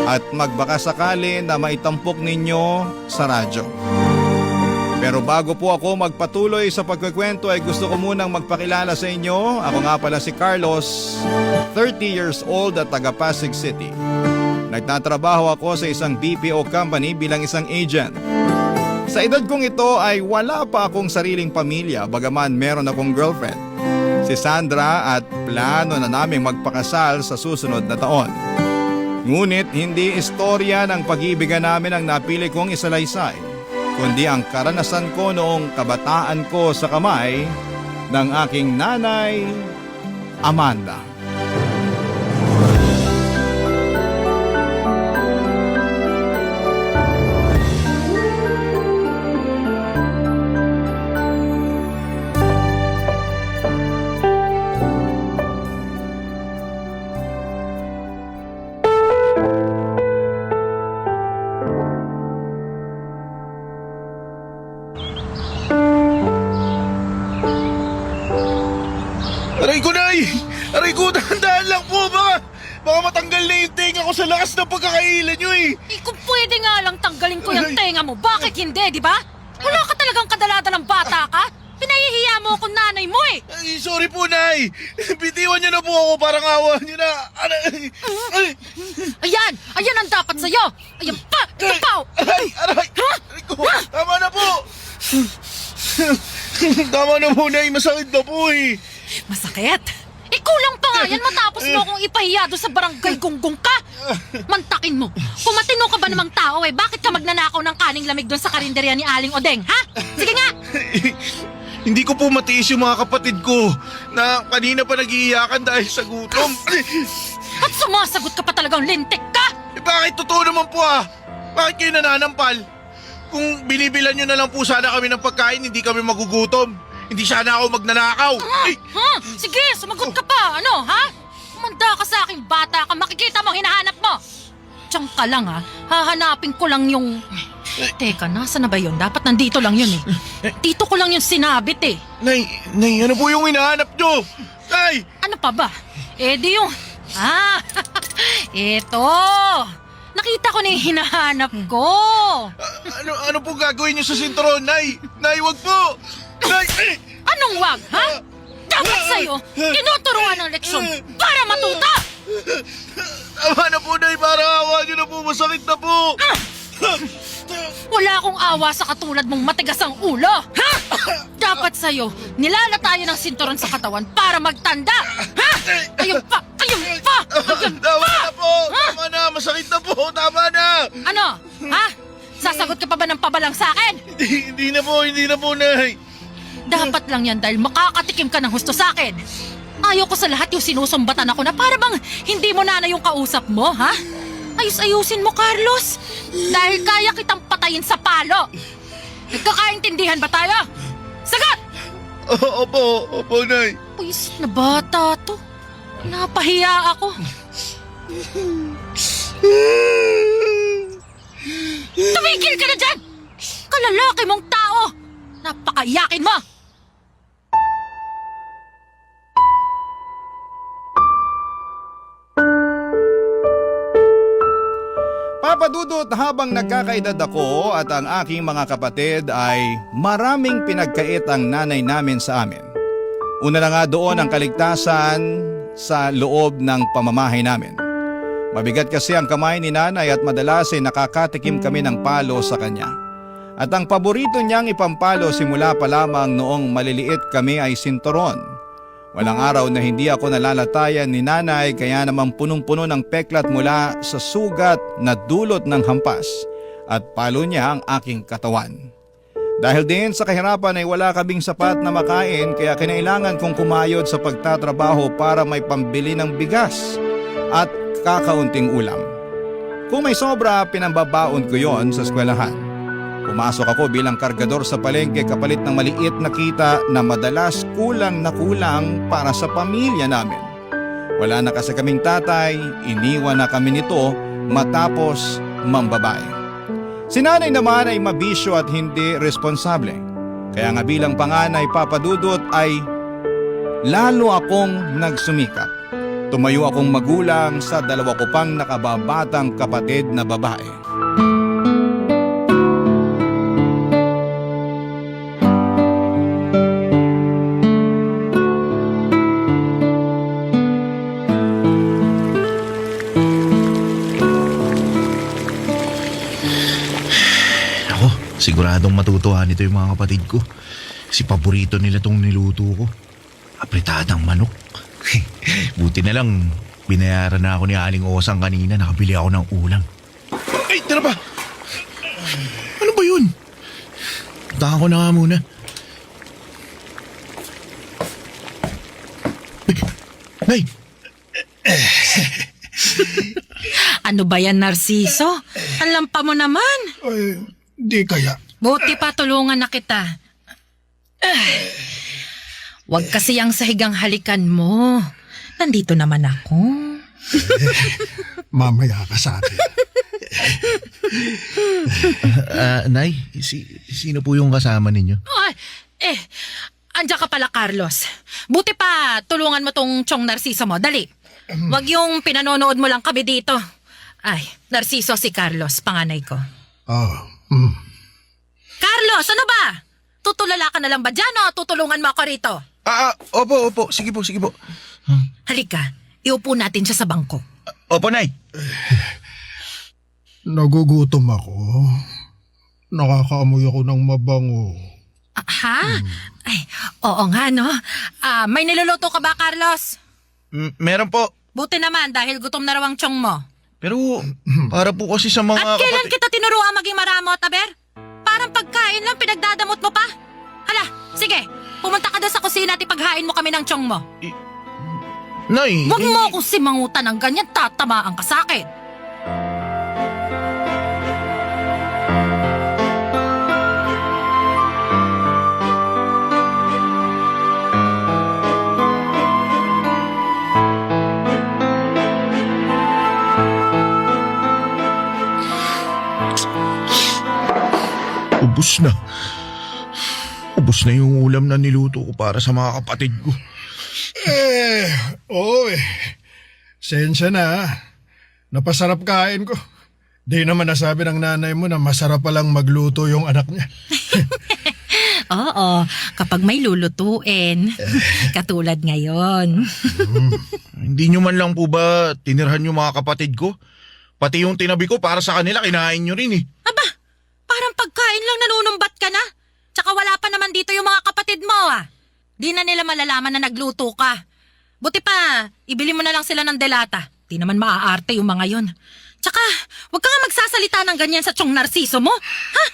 Speaker 3: at magbaka sakali na maitampok ninyo sa radyo. Pero bago po ako magpatuloy sa pagkikwento ay gusto ko munang magpakilala sa inyo. Ako nga pala si Carlos, 30 years old at taga Pasig City. Nagtatrabaho ako sa isang BPO company bilang isang agent. Sa edad kong ito ay wala pa akong sariling pamilya bagaman meron akong girlfriend, si Sandra, at plano na naming magpakasal sa susunod na taon. Ngunit hindi istorya ng pag-iibigan namin ang napili kong isalaysay, kundi ang karanasan ko noong kabataan ko sa kamay ng aking nanay, Amanda.
Speaker 4: Aray ko, Nay! Aray ko, dahan-dahan lang po! Baka matanggal na yung tenga ko sa lakas ng pagkakailan nyo eh!
Speaker 5: Kung pwede nga lang tanggalin ko yung tenga mo, bakit hindi, di ba? Wala ka talagang kadaladalang bata ka? Pinahihiya mo akong nanay mo eh!
Speaker 4: Ay, sorry po, Nay! Bitiwan nyo na po ako, parang awa nyo na! Ay!
Speaker 5: Ayan ang dapat sa'yo! Ayan pa! Kapaw!
Speaker 4: Aray! Aray! Aray ko! Tama na po! Tama na po, Nay! Masakit na po eh!
Speaker 5: Masakit? Kulang pa nga yan matapos mo akong ipahiya doon sa barangay gunggong ka! Mantakin mo! Pumatino ka ba namang tao eh? Bakit ka magnanakaw ng kaning lamig doon sa karinderya ni Aling Odeng, ha? Sige nga!
Speaker 4: Hindi ko po matiis yung mga kapatid ko na kanina pa nag-iiyakan dahil sa gutom.
Speaker 5: At sumasagot ka pa talagang lintik ka!
Speaker 4: Bakit totoo naman po ah? Bakit kayo nananampal? Kung binibilan nyo na lang po sana kami ng pagkain, hindi kami magugutom. Hindi sana ako magnanakaw.
Speaker 5: Sige, sumagot ka pa. Ano, ha? Umanda ka sa aking bata ka. Makikita mo, hinahanap mo. Diyan ka lang, ha? Hahanapin ko lang yung... Teka, nasa na ba yun? Dapat nandito lang yun, eh. Dito ko lang yung sinabit, eh.
Speaker 4: Nay, ano po yung hinahanap nyo? Nay!
Speaker 5: Ano pa ba? Di yung... Eto! Nakita ko na yung hinahanap ko.
Speaker 4: Ano po gagawin nyo sa sinturon, Nay? Nay, wag po! Nay!
Speaker 5: Anong wag, ha? Dapat sa'yo, tinuturuan ng leksyon para matuto!
Speaker 4: Tama na po, Nay. Para awa nyo na po. Masakit na po.
Speaker 5: Wala akong awa sa katulad mong matigas ang ulo, ha? Dapat sa'yo, nilalatayan ng sinturon sa katawan para magtanda, ha? Ayun pa! Ayun pa! Ayun
Speaker 4: Tama
Speaker 5: pa!
Speaker 4: na po. Tama na. Masakit na po. Tama na.
Speaker 5: Ano? Ha? Sasagot ka pa ba ng pabalang sa akin?
Speaker 4: Hindi na po, Nay.
Speaker 5: Dapat lang yan dahil makakatikim ka ng husto sa akin. Ayaw ko sa lahat yung sinusumbatan ako na para bang hindi mo na yung kausap mo, ha? Ayus-ayusin mo, Carlos. Dahil kaya kitang patayin sa palo. Nagkakaintindihan ba tayo? Sagot!
Speaker 4: Opo, Nay.
Speaker 5: Puisit na bata to. Napahiya ako. Tumigil ka na dyan! Kalalaki mong tao! Napakaiyakin mo!
Speaker 3: Papadudot, habang nagkakaedad ako at ang aking mga kapatid ay maraming pinagkait ang nanay namin sa amin. Una na nga doon ang kaligtasan sa loob ng pamamahay namin. Mabigat kasi ang kamay ni nanay at madalas ay nakakatikim kami ng palo sa kanya. At ang paborito niyang ipampalo simula pa lamang noong maliliit kami ay sinturon. Walang araw na hindi ako nalalatayan ni nanay kaya naman punong-puno ng peklat mula sa sugat na dulot ng hampas at palo niya ang aking katawan. Dahil din sa kahirapan ay wala kaming sapat na makain kaya kinailangan kong kumayod sa pagtatrabaho para may pambili ng bigas at kakaunting ulam. Kung may sobra, pinambabaon ko yon sa eskwelahan. Pumasok ako bilang kargador sa palengke kapalit ng maliit na kita na madalas kulang na kulang para sa pamilya namin. Wala na kasi kaming tatay, iniwan na kami nito matapos mambabae. Si nanay naman ay mabisyo at hindi responsable. Kaya nga bilang panganay papadudot ay lalo akong nagsumikap. Tumayo akong magulang sa 2 ko pang nakababatang kapatid na babae.
Speaker 4: Ako, siguradong matutuwa nito yung mga kapatid ko. Si paborito nila tong niluto ko. Apritadang manok. Buti na lang, binayaran na ako ni Aling Osang kanina. Nakabili ako ng ulam. Ay, tara ba? Ano ba yun? Puntahan ko na nga muna. Nay!
Speaker 5: Ano ba yan, Narciso? Ang lampa mo naman.
Speaker 6: Ay, di kaya.
Speaker 5: Buti pa tulungan na kita. Huwag kasi ang sahigang halikan mo. Nandito naman ako.
Speaker 6: Mamaya ka sa akin.
Speaker 4: Nay, sino po yung kasama ninyo?
Speaker 5: Ay, andiyan ka pala, Carlos. Buti pa tulungan mo tong Chong Narciso mo. Dali. Huwag yung pinanonood mo lang kami dito. Ay, Narciso si Carlos, panganay ko. Carlos, ano ba? Tutulala ka na lang ba dyan o tutulungan mo ako rito?
Speaker 4: Opo. Sige po.
Speaker 5: Halika, iupo natin siya sa bangko.
Speaker 4: Opo, Nay.
Speaker 6: Nagugutom ako. Nakakaamoy ako ng mabango.
Speaker 5: Ha? Ay, oo nga, no? May niluluto ka ba, Carlos?
Speaker 4: Meron po.
Speaker 5: Buti naman dahil gutom na raw ang tiyong mo.
Speaker 4: Pero para po kasi sa mga
Speaker 5: At kailan kita tinuruan maging maramot, Aber? Parang pagkain lang pinagdadamot mo pa. Hala, sige, pumunta ka doon sa kusina at ipaghain mo kami ng tiyong mo.
Speaker 4: Nay!
Speaker 5: Huwag mo akong simangutan ng ganyan, tatamaan ka sa akin.
Speaker 4: Ubus na. Ubus na yung ulam na niluto ko para sa mga kapatid ko.
Speaker 6: Oo eh. Sensya na. Napasarap kain ko. Di naman nasabi ng nanay mo na masarap palang magluto yung anak niya.
Speaker 5: Oo, kapag may lulutuin. Katulad ngayon.
Speaker 4: Hindi nyo man lang po ba tinirhan yung mga kapatid ko? Pati yung tinabi ko para sa kanila, kinain nyo rin eh.
Speaker 5: Aba, parang pagkain lang nanunumbat ka na. Tsaka wala pa naman dito yung mga kapatid mo Di na nila malalaman na nagluto ka. Buti pa, ibili mo na lang sila ng delata. Di naman maaarte yung mga yon. Tsaka, huwag ka nga magsasalita ng ganyan sa Chong Narciso mo. Ha?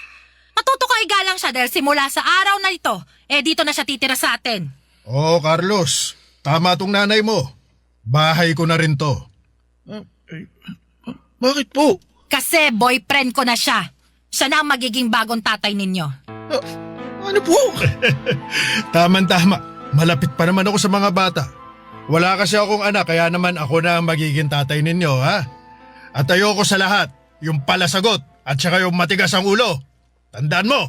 Speaker 5: Matuto ka igalang siya dahil simula sa araw na ito, dito na siya titira sa atin.
Speaker 6: Oo, Carlos. Tama tong nanay mo. Bahay ko na rin to.
Speaker 4: Bakit po?
Speaker 5: Kasi boyfriend ko na siya. Siya na ang magiging bagong tatay ninyo.
Speaker 4: Ano po?
Speaker 6: Tama-tama. Malapit pa naman ako sa mga bata. Wala kasi akong anak, kaya naman ako na ang magiging tatay ninyo, ha? At ayoko sa lahat, yung palasagot at saka yung matigas ang ulo. Tandaan mo!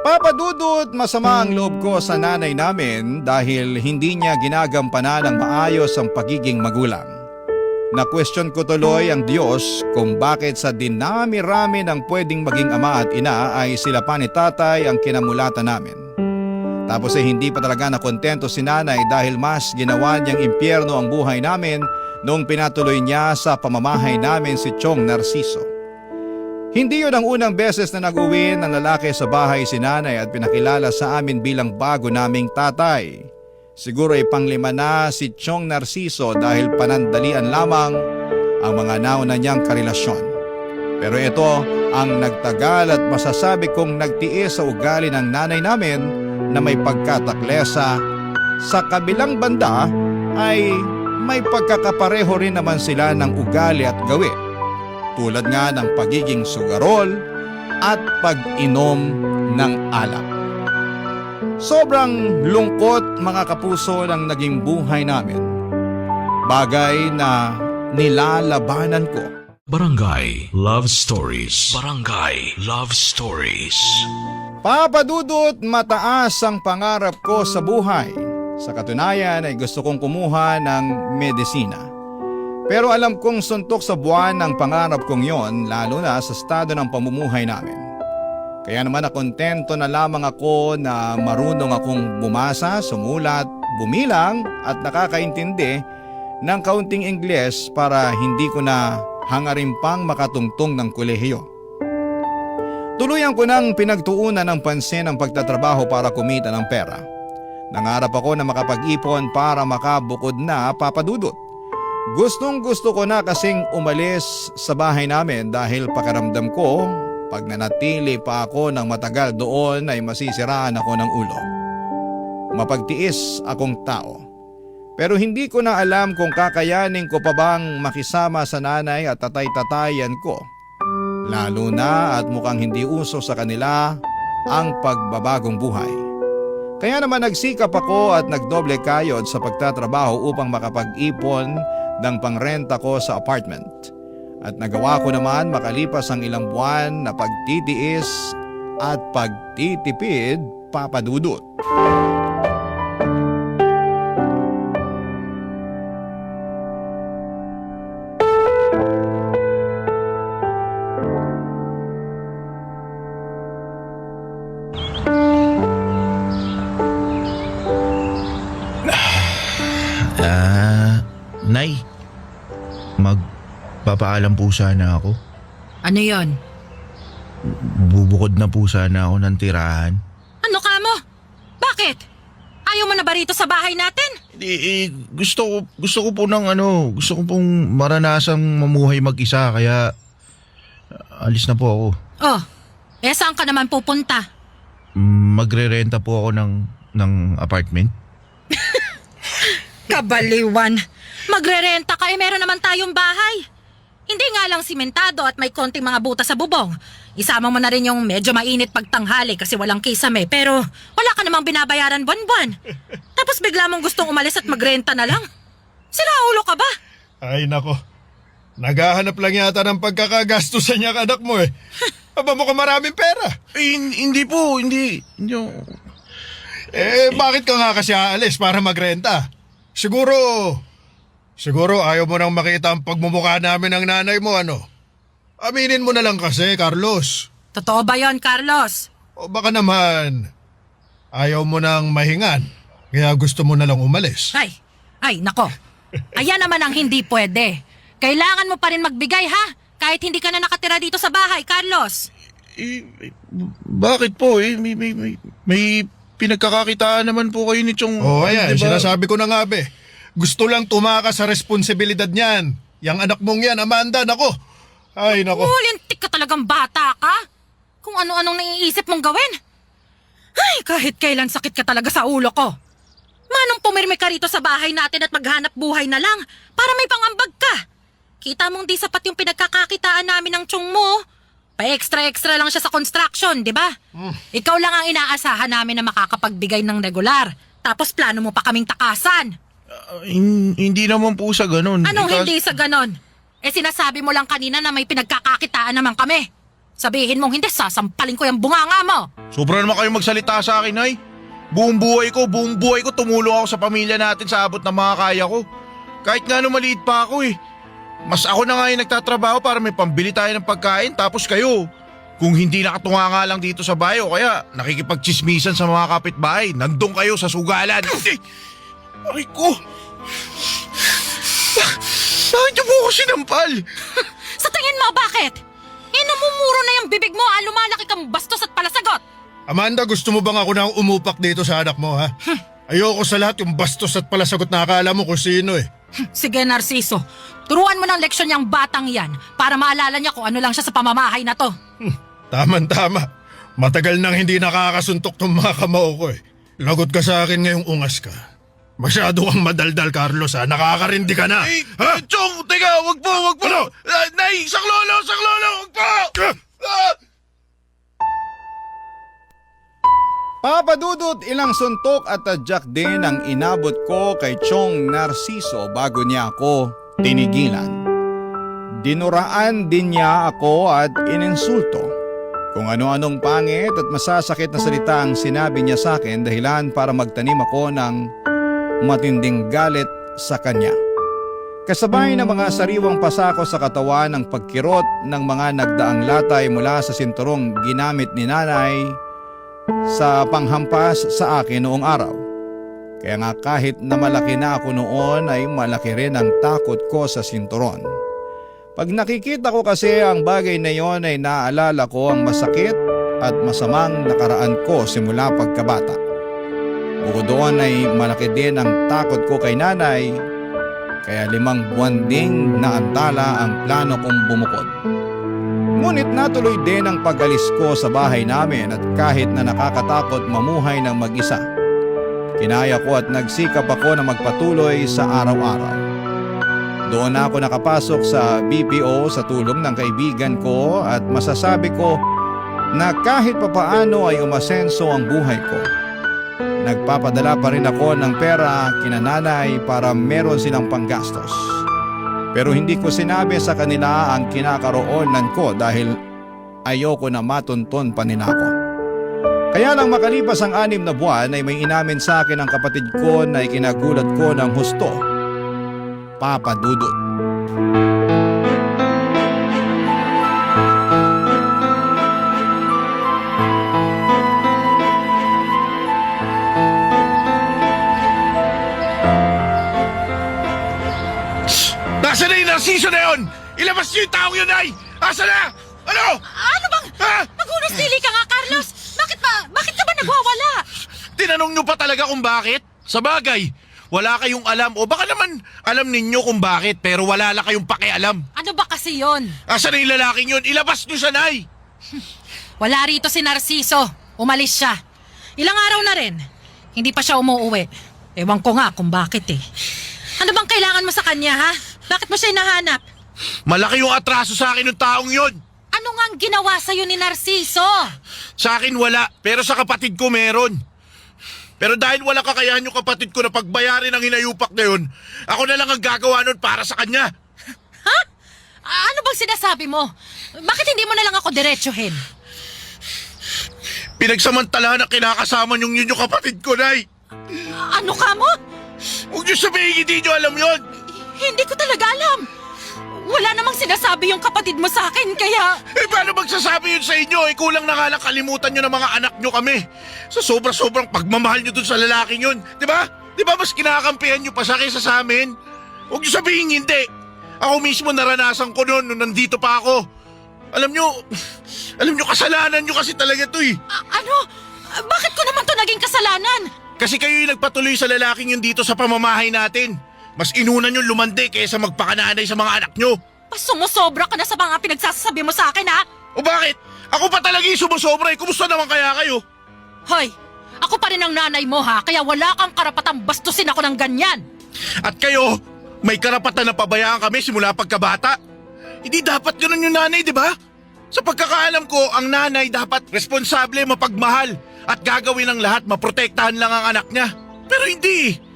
Speaker 3: Papadudot, masama ang loob ko sa nanay namin dahil hindi niya ginagampanan ng maayos ang pagiging magulang. Na-question ko tuloy ang Diyos kung bakit sa dinami-rami ng pwedeng maging ama at ina ay sila pa ni tatay ang kinamulatan namin. Tapos hindi pa talaga nakontento si nanay dahil mas ginawa niyang impyerno ang buhay namin noong pinatuloy niya sa pamamahay namin si Chong Narciso. Hindi yun ang unang beses na nag-uwi ng lalaki sa bahay si nanay at pinakilala sa amin bilang bago naming tatay. Siguro ay panglima na si Chong Narciso dahil panandalian lamang ang mga nauna niyang karelasyon. Pero ito ang nagtagal at masasabi kong nagtiis sa ugali ng nanay namin na may pagkataklesa. Sa kabilang banda ay may pagkakapareho rin naman sila ng ugali at gawi. Tulad nga ng pagiging sugarol at pag-inom ng alak. Sobrang lungkot mga kapuso ng naging buhay namin. Bagay na nilalabanan ko.
Speaker 2: Barangay Love Stories. Barangay Love Stories.
Speaker 3: Papa Dudut, mataas ang pangarap ko sa buhay. Sa katunayan ay gusto kong kumuha ng medisina. Pero alam kong suntok sa buwan ang pangarap kong yon, lalo na sa estado ng pamumuhay namin. Kaya naman nakontento na lamang ako na marunong akong bumasa, sumulat, bumilang at nakakaintindi ng kaunting Ingles para hindi ko na hangarin pang makatungtong ng kolehiyo. Tuluyan ko nang pinagtuunan ng pansin ang pagtatrabaho para kumita ng pera. Nangarap ako na makapag-ipon para makabukod na, Papa Dudut. Gustong gusto ko na kasing umalis sa bahay namin dahil pakiramdam ko pag nanatili pa ako ng matagal doon ay masisiraan ako ng ulo. Mapagtiis akong tao. Pero hindi ko na alam kung kakayanin ko pa bang makisama sa nanay at tatay-tatayan ko. Lalo na at mukhang hindi uso sa kanila ang pagbabagong buhay. Kaya naman nagsikap ako at nagdoble kayod sa pagtatrabaho upang makapag-ipon ng pangrenta ko sa apartment. At nagawa ko naman makalipas ang ilang buwan na pagtitiis at pagtitipid, Papa Dudut.
Speaker 4: Nay, magpapaalam po sana ako.
Speaker 5: Ano yon?
Speaker 4: Bubukod na po sana ako ng tirahan.
Speaker 5: Ano ka mo? Bakit? Ayaw mo na ba rito sa bahay natin?
Speaker 4: Gusto ko po gusto ko pong maranasang mamuhay mag-isa kaya alis na po ako.
Speaker 5: Oh, saan ka naman pupunta?
Speaker 4: Magre-renta po ako ng apartment.
Speaker 5: Kabaliwan. Magrerenta ka meron naman tayong bahay. Hindi nga lang simentado at may konting mga butas sa bubong. Isama mo na rin yung medyo mainit pagtanghali kasi walang kisame pero wala ka namang binabayaran buwan-buwan. Tapos bigla mong gustong umalis at magrenta na lang. Sira ulo ka ba?
Speaker 6: Ay nako, naghahanap lang yata ng pagkakagastusan niya anak mo eh. Aba mo ka maraming pera.
Speaker 4: Hindi po, hindi.
Speaker 6: Bakit ka nga kasi aalis para magrenta? Siguro ayaw mo nang makita ang pagmumukha namin ng nanay mo, ano? Aminin mo na lang kasi, Carlos.
Speaker 5: Totoo ba yon, Carlos?
Speaker 6: O baka naman, ayaw mo nang mahingan, kaya gusto mo na lang umalis.
Speaker 5: Ay, nako. Ayan naman ang hindi pwede. Kailangan mo pa rin magbigay, ha? Kahit hindi ka na nakatira dito sa bahay, Carlos.
Speaker 4: Bakit po may pinagkakakitaan naman po kayo ni Chong.
Speaker 6: Ayan, diba? Sinasabi ko na nga be. Gusto lang tumakas sa responsibilidad niyan. Yang anak mong yan, Amanda, nako. Ay, nako.
Speaker 5: Lintik ka talagang bata ka. Kung ano-anong naiisip mong gawin. Ay, kahit kailan sakit ka talaga sa ulo ko. Manong pumirmi ka rito sa bahay natin at maghanap buhay na lang para may pangambag ka. Kita mong di sapat yung pinagkakakitaan namin ng Chong mo. Pa-extra-extra lang siya sa construction, di ba? Ikaw lang ang inaasahan namin na makakapagbigay ng regular. Tapos plano mo pa kaming takasan.
Speaker 4: Hindi naman po sa ganon.
Speaker 5: Anong hindi sa ganon? Sinasabi mo lang kanina na may pinagkakakitaan naman kami. Sabihin mong hindi, sasampalin ko yung bunganga mo.
Speaker 4: Sobra naman kayo magsalita sa akin, ay. Buong buhay ko tumulong ako sa pamilya natin sa abot ng mga kaya ko. Kahit nga maliit pa ako eh. Mas ako na nga yung nagtatrabaho para may pambili tayo ng pagkain tapos kayo. Kung hindi nakatunga nga lang dito sa bayo kaya nakikipagchismisan sa mga kapitbahay, nandun kayo sa sugalan. Ay ko! Bakit niyo po ako sinampal?
Speaker 5: Sa tingin mo, bakit? Namumuro na yung bibig mo, lumalaki kang bastos at palasagot.
Speaker 6: Amanda, gusto mo bang ako nang umupak dito sa anak mo, ha? Ayoko sa lahat yung bastos at palasagot na akala mo kung sino eh.
Speaker 5: Sige, Narciso. Turuan mo ng leksyon niyang batang yan para maalala niya kung ano lang siya sa pamamahay na to.
Speaker 6: Tama. Matagal nang hindi nakakasuntok tong mga kamao ko eh. Lagot ka sa akin ngayong ungas ka. Masyado kang madaldal, Carlos, ha? Nakakarindi ka na. Ha?
Speaker 4: Chong, teka, wag po.
Speaker 6: Ano?
Speaker 4: Nay, saklolo, wag po!
Speaker 3: Papa Dudut, ilang suntok at tadyak din ang inabot ko kay Chong Narciso bago niya ako tinigilan. Dinuraan din niya ako at ininsulto. Kung ano-anong pangit at masasakit na salita ang sinabi niya sa akin dahilan para magtanim ako ng matinding galit sa kanya. Kasabay ng mga sariwang pasako sa katawan ng pagkirot ng mga nagdaang latay mula sa sinturong ginamit ni nanay sa panghampas sa akin noong araw. Kaya nga kahit na malaki na ako noon ay malaki rin ang takot ko sa sinturon. Pag nakikita ko kasi ang bagay na yon ay naaalala ko ang masakit at masamang nakaraan ko simula pagkabata. Bukod doon ay malaki din ang takot ko kay nanay, kaya 5 buwan ding naantala ang plano kong bumukod. Ngunit natuloy din ang pag-alis ko sa bahay namin at kahit na nakakatakot mamuhay ng mag-isa, kinaya ko at nagsikap ako na magpatuloy sa araw-araw. Doon ako nakapasok sa BPO sa tulong ng kaibigan ko at masasabi ko na kahit papaano ay umasenso ang buhay ko. Nagpapadala pa rin ako ng pera kina nanay para meron silang panggastos. Pero hindi ko sinabi sa kanila ang kinakaroonan ko dahil ayoko na matunton pa nila ako. Kaya lang makalipas ang 6 na buwan ay may inamin sa akin ang kapatid ko na ikinagulat ko ng husto. Papa Dudut.
Speaker 4: Nasaan na yung Narciso na yun? Ilabas niyo yung tao yun, ay! Asa na? Ano?
Speaker 5: Ano bang?
Speaker 4: Ha?
Speaker 5: Maghunos dili ka nga, Carlos! Bakit ka ba nagwawala?
Speaker 4: Tinanong niyo pa talaga kung bakit? Sa bagay, wala kayong alam o baka naman alam ninyo kung bakit pero wala lang kayong pakialam.
Speaker 5: Ano ba kasi yon?
Speaker 4: Asa na yung lalaking yun? Ilabas niyo siya, nay!
Speaker 5: Wala rito si Narciso. Umalis siya. Ilang araw na rin. Hindi pa siya umuuwi. Ewan ko nga kung bakit eh. Ano bang kailangan mo sa kanya, ha? Bakit mo siya hinahanap?
Speaker 4: Malaki yung atraso sa akin ng taong yun.
Speaker 5: Ano nga ang ginawa sa'yo ni Narciso?
Speaker 4: Sa akin wala, pero sa kapatid ko meron. Pero dahil wala kakayahan yung kapatid ko na pagbayarin ang hinayupak na yun, ako na lang ang gagawa nun para sa kanya.
Speaker 5: Ha? Ano bang sinasabi mo? Bakit hindi mo na lang ako diretsuhin?
Speaker 4: Pinagsamantalahan na kinakasama niyong yun yung kapatid ko, nay.
Speaker 5: Ano ka mo?
Speaker 4: Huwag niyo sabihin hindi niyo alam yun.
Speaker 5: Hindi ko talaga alam. Wala namang sinasabi yung kapatid mo sa akin, kaya...
Speaker 4: Eh paano magsasabi yun sa inyo? Eh kulang na nga lang kalimutan nyo ng mga anak nyo kami. Sa sobra-sobrang pagmamahal nyo dun sa lalaking yun. Diba? Diba mas kinakampihan nyo pa siya kaysa sa amin? Huwag nyo sabihin hindi. Ako mismo naranasan ko noon nung nandito pa ako. Alam nyo kasalanan nyo kasi talaga to eh.
Speaker 5: Ano? Bakit ko naman to naging kasalanan?
Speaker 4: Kasi kayo yung nagpatuloy sa lalaking yun dito sa pamamahay natin. Mas inunan yung lumande kaysa magpakananay sa mga anak nyo.
Speaker 5: Sumusobra ka na sa mga pinagsasabi mo sa akin, ha?
Speaker 4: O bakit? Ako pa talaga yung sumusobra eh. Kumusta naman kaya kayo?
Speaker 5: Hoy, ako pa rin ang nanay mo, ha? Kaya wala kang karapatang bastusin ako ng ganyan.
Speaker 4: At kayo, may karapatan na pabayaan kami simula pagkabata. Hindi dapat ganun yung nanay, di ba? Sa pagkakaalam ko, ang nanay dapat responsable, mapagmahal at gagawin ang lahat, maprotektahan lang ang anak niya. Pero hindi.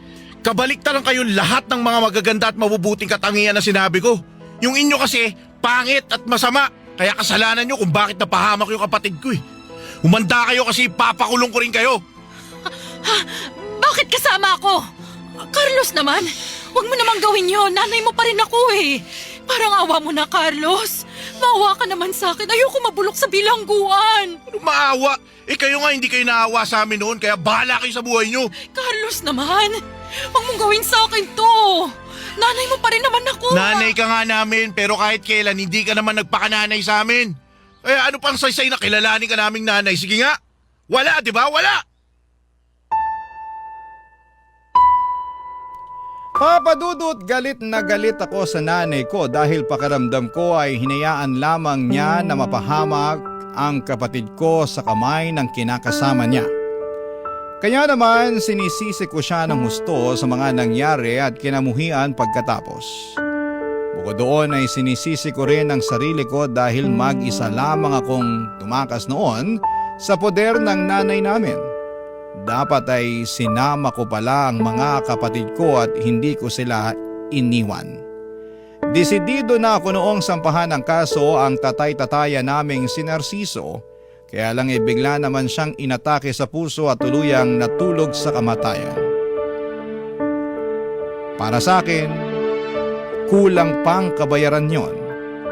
Speaker 4: Kabaliktaran kayo lahat ng mga magaganda at mabubuting katangian na sinabi ko. Yung inyo kasi, pangit at masama. Kaya kasalanan nyo kung bakit napahamak yung kapatid ko eh. Humanda kayo kasi papakulong ko rin kayo.
Speaker 5: Bakit kasama ako? Carlos naman, huwag mo namang gawin yun. Nanay mo pa rin ako eh. Parang awa mo na, Carlos. Maawa ka naman sa akin. Ayoko mabulok sa bilangguan.
Speaker 4: Ano maawa? Eh kayo nga hindi kayo naawa sa amin noon kaya bahala kayo sa buhay nyo.
Speaker 5: Carlos naman, huwag mong gawin sa akin to. Nanay mo pa rin naman ako.
Speaker 4: Nanay ka nga namin pero kahit kailan hindi ka naman nagpakananay sa amin. Eh ano pang saysay na kilalanin ka naming nanay? Sige nga. Wala, di ba? Wala!
Speaker 3: Papa Dudut, galit na galit ako sa nanay ko dahil pakiramdam ko ay hinayaan lamang niya na mapahamak ang kapatid ko sa kamay ng kinakasama niya. Kaya naman sinisisi ko siya ng husto sa mga nangyari at kinamuhian pagkatapos. Bukod doon ay sinisisi ko rin ang sarili ko dahil mag-isa lamang akong tumakas noon sa poder ng nanay namin. Dapat ay sinama ko pala ang mga kapatid ko at hindi ko sila iniwan. Desidido na ako noong sampahan ng kaso ang tatay-tataya naming si Narciso, kaya lang bigla naman siyang inatake sa puso at tuluyang natulog sa kamatayan. Para sa akin, kulang pang kabayaran yon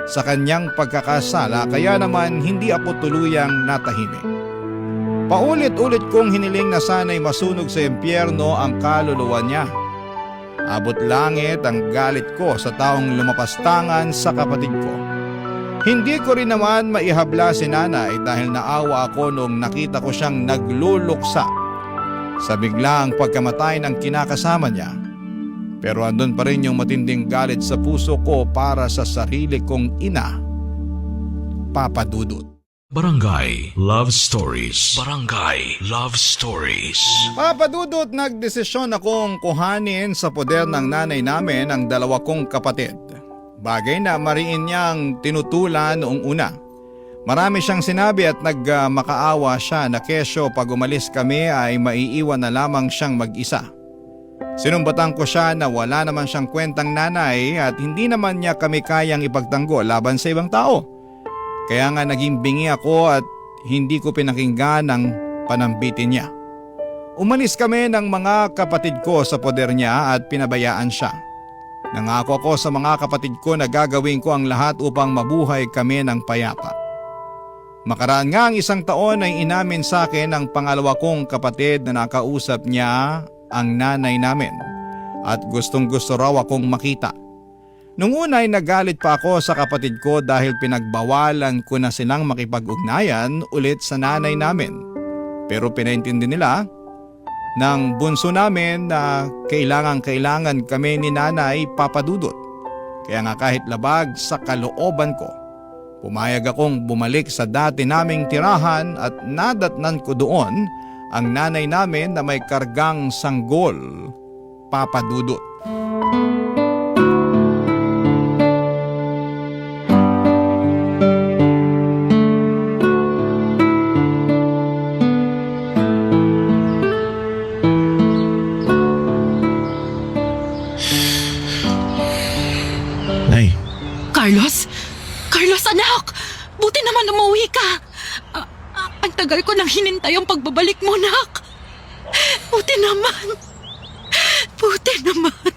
Speaker 3: sa kanyang pagkakasala, kaya naman hindi ako tuluyang natahimik. Paulit-ulit kong hiniling na sana'y masunog sa impyerno ang kaluluwa niya. Abot langit ang galit ko sa taong lumapastangan sa kapatid ko. Hindi ko rin naman maihabla si nanay dahil naawa ako noong nakita ko siyang nagluluksa sa biglaang pagkamatay ng kinakasama niya. Pero andun pa rin yung matinding galit sa puso ko para sa sarili kong ina, Papa Dudut.
Speaker 2: Barangay Love Stories. Barangay Love Stories.
Speaker 3: Papa Dudut, nagdesisyon akong kuhanin sa poder ng nanay namin ang dalawa kong kapatid. Bagay na mariin niyang tinutulan noong una. Marami siyang sinabi at nagmakaawa siya na kesyo pag umalis kami ay maiiwan na lamang siyang mag-isa. Sinumbatan ko siya na wala naman siyang kwentang nanay at hindi naman niya kami kayang ipagtanggol laban sa ibang tao. Kaya nga naging bingi ako at hindi ko pinakinggan ang panambitin niya. Umalis kami ng mga kapatid ko sa poder niya at pinabayaan siya. Nangako ako sa mga kapatid ko na gagawin ko ang lahat upang mabuhay kami ng payapa. Makaraan nga ang 1 taon ay inamin sa akin ng pangalawa kong kapatid na nakausap niya ang nanay namin at gustong-gusto raw akong makita. Nung una ay nagalit pa ako sa kapatid ko dahil pinagbawalan ko na silang makipag-ugnayan ulit sa nanay namin. Pero pinaintindi nila ng bunso namin na kailangan kami ni nanay, Papa Dudut. Kaya nga kahit labag sa kalooban ko, pumayag akong bumalik sa dati naming tirahan at nadatnan ko doon ang nanay namin na may kargang sanggol, Papa Dudut.
Speaker 4: Nay,
Speaker 5: Carlos? Carlos, anak! Buti naman umuwi ka! Ang tagal ko nang hinintay ang pagbabalik mo, nak! Buti naman! Buti naman!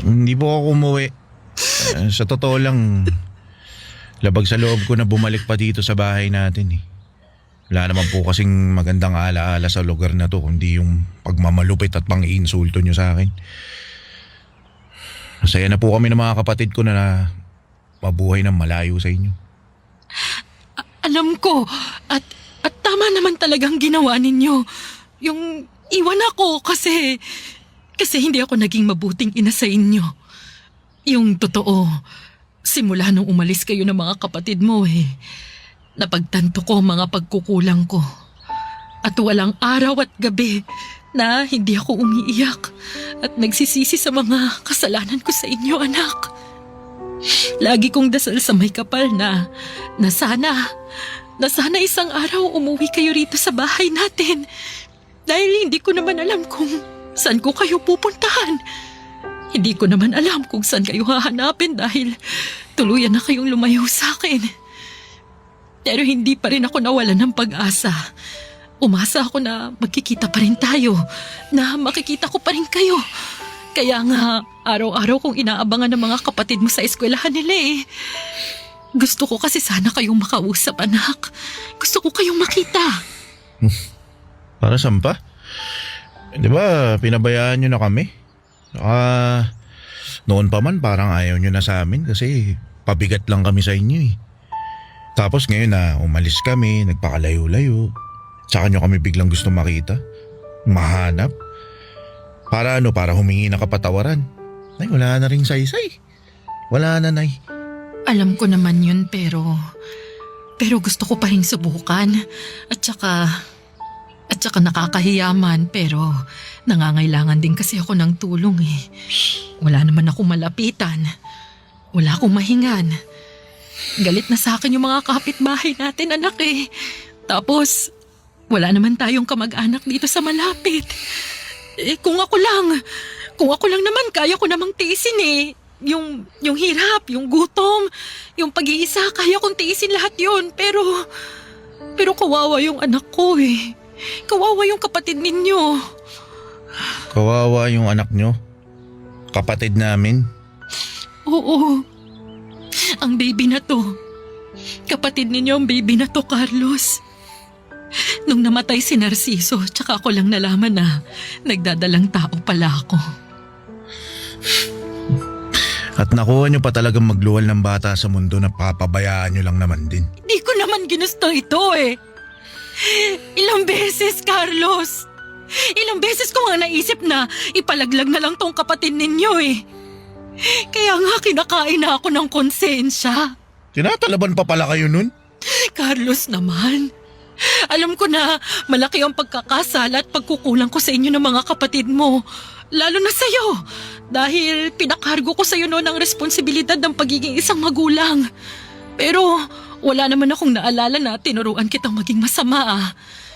Speaker 4: hindi po ako umuwi. Sa totoo lang, labag sa loob ko na bumalik pa dito sa bahay natin eh. Wala naman po kasing magandang alaala sa lugar na to, kundi yung pagmamalupit at pang-iinsulto nyo sa akin. Masaya na po kami ng mga kapatid ko na mabuhay ng malayo sa inyo.
Speaker 5: Alam ko, at tama naman talagang ginawa ninyo. Yung iwan ako kasi hindi ako naging mabuting ina sa inyo. Yung totoo, simula nung umalis kayo ng mga kapatid mo napagtanto ko mga pagkukulang ko. At walang araw at gabi na hindi ako umiiyak at nagsisisi sa mga kasalanan ko sa inyo, anak. Lagi kong dasal sa may kapal na sana isang araw umuwi kayo rito sa bahay natin. Dahil hindi ko naman alam kung saan ko kayo pupuntahan. Hindi ko naman alam kung saan kayo hahanapin dahil tuluyan na kayong lumayo sa akin. Pero hindi pa rin ako nawalan ng pag-asa. Umasa ako na magkikita pa rin tayo, na makikita ko pa rin kayo. Kaya nga, araw-araw kong inaabangan ng mga kapatid mo sa eskwelahan nila Gusto ko kasi sana kayong makausap, anak. Gusto ko kayong makita.
Speaker 4: Para saan pa? Di ba, pinabayaan nyo na kami? Noon pa man parang ayaw nyo na sa amin kasi pabigat lang kami sa inyo Tapos ngayon na umalis kami, nagpakalayo-layo. Tsaka nyo kami biglang gusto makita, mahanap. Para humingi ng kapatawaran. Nay, wala na ring saysay. Wala na, Nay.
Speaker 5: Alam ko naman yun pero gusto ko pa rin subukan. At saka nakakahiyaman pero nangangailangan din kasi ako ng tulong Wala naman akong malapitan. Wala akong mahingan. Galit na sa akin yung mga kapitbahay natin, anak Tapos, wala naman tayong kamag-anak dito sa malapit. Kung ako lang naman, kaya ko namang tiisin yung hirap, yung gutom, yung pag-iisa, kaya kong tiisin lahat yun. Pero kawawa yung anak ko eh. Kawawa yung kapatid ninyo.
Speaker 4: Kawawa yung anak nyo. Kapatid namin.
Speaker 5: Oo. Ang baby na to. Kapatid ninyo ang baby na to, Carlos. Nung namatay si Narciso, tsaka ako lang nalaman na nagdadalang tao pala ako.
Speaker 4: At nakuha nyo pa talagang magluwal ng bata sa mundo na papabayaan nyo lang naman din.
Speaker 5: Di ko naman ginusto ito eh. Ilang beses, Carlos. Ilang beses ko nga naisip na ipalaglag na lang tong kapatid ninyo eh. Kaya nga kinakain na ako ng konsensya.
Speaker 4: Tinatalaban pa pala kayo nun?
Speaker 5: Carlos naman. Alam ko na malaki ang pagkakasala at pagkukulang ko sa inyo ng mga kapatid mo. Lalo na sa'yo. Dahil pinakargo ko sa'yo noon ang responsibilidad ng pagiging isang magulang. Pero wala naman akong naalala na tinuruan kitang maging masama ah.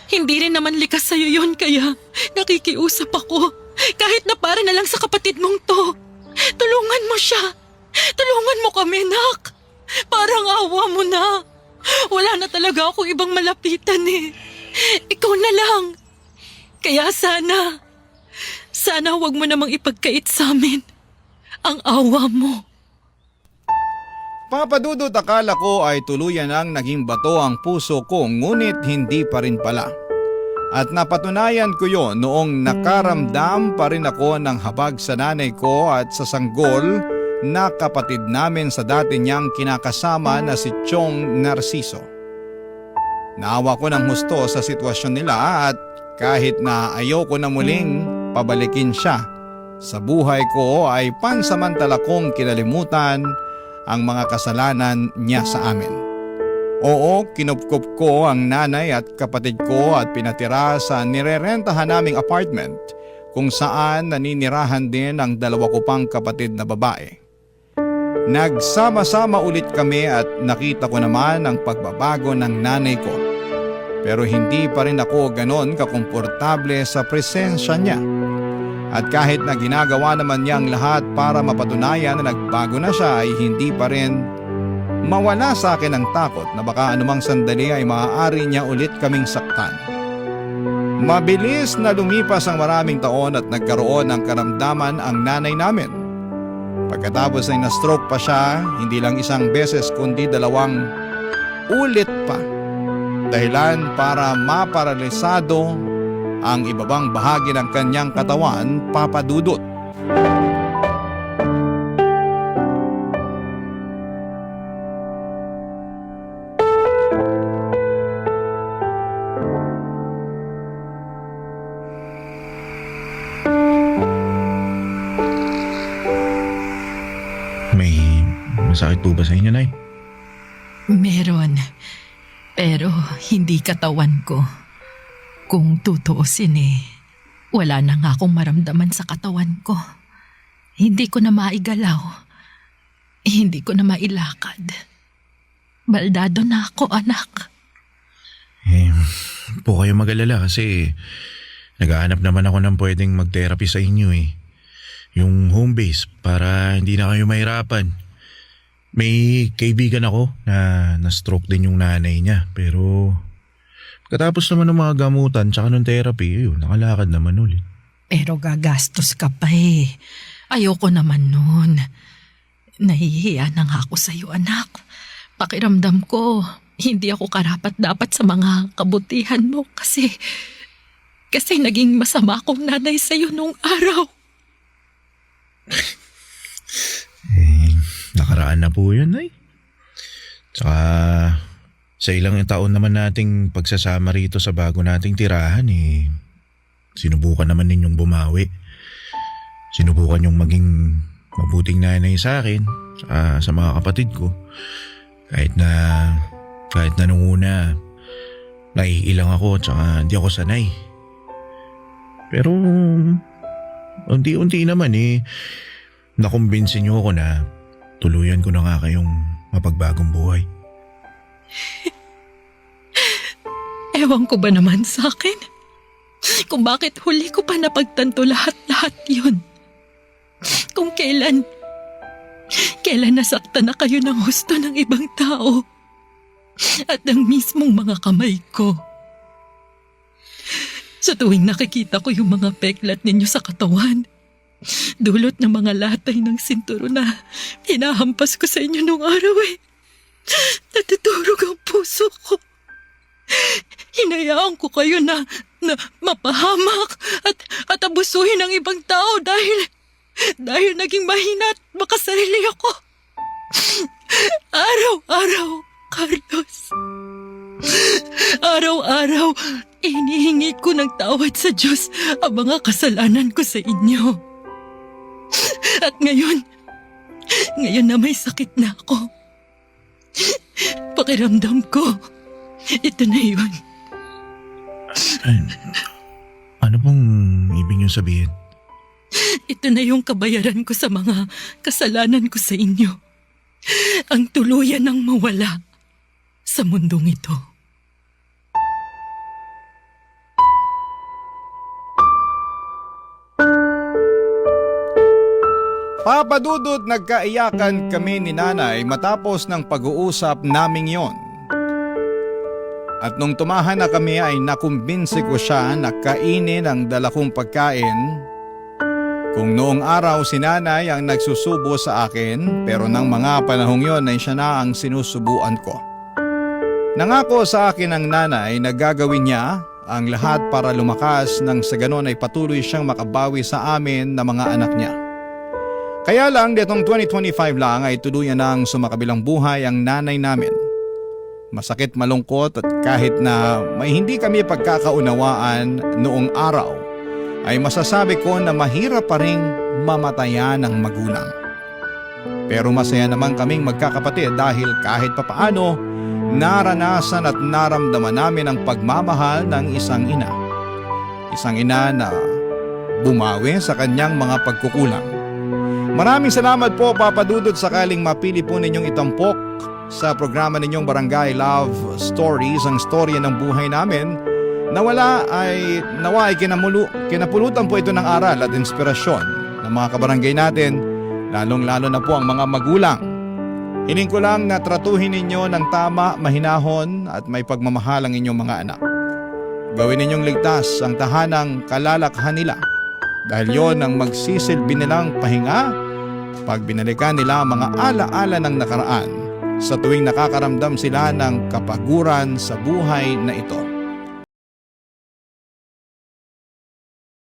Speaker 5: Hindi rin naman likas sa'yo yun kaya nakikiusap ako. Kahit na para na lang sa kapatid mong to. Tulungan mo siya. Tulungan mo kami, nak. Parang awa mo na. Wala na talaga ako ibang malapitan eh. Ikaw na lang. Kaya sana wag mo namang ipagkait sa amin ang awa mo.
Speaker 3: Papadudot, akala ko ay tuluyan ang naging bato ang puso ko, ngunit hindi pa rin pala. At napatunayan ko yon noong nakaramdam pa rin ako ng habag sa nanay ko at sa sanggol na kapatid namin sa dati niyang kinakasama na si Chong Narciso. Naawa ko ng husto sa sitwasyon nila at kahit na ayoko na muling pabalikin siya sa buhay ko ay pansamantala kong kinalimutan ang mga kasalanan niya sa amin. Oo, kinupkup ko ang nanay at kapatid ko at pinatira sa nirerentahan naming apartment kung saan naninirahan din ang dalawa ko pang kapatid na babae. Nagsama-sama ulit kami at nakita ko naman ang pagbabago ng nanay ko. Pero hindi pa rin ako ganon kakomportable sa presensya niya. At kahit na ginagawa naman niya ang lahat para mapatunayan na nagbago na siya ay hindi pa rin mawala sa akin ang takot na baka anumang sandali ay maaari niya ulit kaming saktan. Mabilis na lumipas ang maraming taon at nagkaroon ng karamdaman ang nanay namin. Pagkatapos ay na-stroke pa siya, hindi lang isang beses kundi 2 ulit pa. Dahilan para maparalisado ang ibabang bahagi ng kanyang katawan, papadudot.
Speaker 4: May masakit po ba sa inyo, Nay?
Speaker 5: Meron. Pero hindi katawan ko. Kung tutuusin wala na nga akong maramdaman sa katawan ko. Hindi ko na maigalaw. Hindi ko na mailakad. Baldado na ako, anak.
Speaker 4: Po kayo mag-alala kasi naghahanap naman ako ng pwedeng mag-therapy sa inyo eh. Yung home base para hindi na kayo mahirapan. May kaibigan ako na na-stroke din yung nanay niya pero katapos naman ng mga gamutan tsaka ng therapy, nakalakad naman ulit.
Speaker 5: Pero gagastos ka pa eh. Ayoko naman nun. Nahihiya na nga ako sa'yo, anak. Pakiramdam ko, hindi ako karapat-dapat sa mga kabutihan mo kasi naging masama akong nanay sa'yo nung araw.
Speaker 4: Nakaraan na po yun, Nay. Tsaka sa ilang taon naman nating pagsasama rito sa bago nating tirahan sinubukan naman ninyong bumawi. Sinubukan yung maging mabuting nanay sa akin, sa mga kapatid ko. Kahit na nung una, naiilang ako tsaka hindi ako sanay. Pero unti-unti naman nakumbinsin niyo ako na tuluyan ko na nga kayong mapagbagong buhay.
Speaker 5: Ewan ko ba naman sa akin? Kung bakit huli ko pa napagtanto lahat-lahat yun. Kung kailan Kailan nasaktan na kayo ng husto ng ibang tao at ng mismong mga kamay ko. Sa tuwing nakikita ko yung mga peklat ninyo sa katawan, dulot ng mga latay ng sinturo na hinahampas ko sa inyo nung araw natutulog ang puso ko. Hinayaan ko kayo na mapahamak at abusuhin ng ibang tao dahil naging mahina at makasarili ako. Araw-araw, Carlos. Araw-araw, inihingi ko ng tawad sa Diyos ang mga kasalanan ko sa inyo. At ngayon na may sakit na ako, pakiramdam ko, ito na yun.
Speaker 4: Ano pong ibig niyong sabihin?
Speaker 5: Ito na yung kabayaran ko sa mga kasalanan ko sa inyo. Ang tuluyan ng mawala sa mundong ito.
Speaker 3: Papa Dudut, nagkaiyakan kami ni nanay matapos ng pag-uusap naming yon. At nung tumahan na kami ay nakumbinsi ko siya na kainin ang dala kong pagkain. Kung noong araw si nanay ang nagsusubo sa akin, pero nang mga panahong yon ay siya na ang sinusubuan ko. Nangako sa akin ang nanay na gagawin niya ang lahat para lumakas nang sa ganon ay patuloy siyang makabawi sa amin na mga anak niya. Kaya lang ditong 2025 lang ay tuluyan nang sumakabilang buhay ang nanay namin. Masakit, malungkot at kahit na may hindi kami pagkakaunawaan noong araw, ay masasabi ko na mahirap pa ring mamatayan ng magulang. Pero masaya naman kaming magkakapatid dahil kahit papaano naranasan at naramdaman namin ang pagmamahal ng isang ina. Isang ina na bumawi sa kanyang mga pagkukulang. Maraming salamat po, Papa Dudut, sakaling mapili po ninyong itampok sa programa ninyong Barangay Love Stories ang storya ng buhay namin. Naway kinapulutan po ito ng aral at inspirasyon ng mga kabarangay natin, lalong-lalo na po ang mga magulang. Hiling ko lang na tratuhin ninyo ng tama, mahinahon at may pagmamahal ang inyong mga anak. Gawin ninyong ligtas ang tahanang kalalakhan nila dahil yon ang magsisilbi nilang pahinga pag binalikan nila ang mga ala-ala ng nakaraan sa tuwing nakakaramdam sila ng kapaguran sa buhay na ito.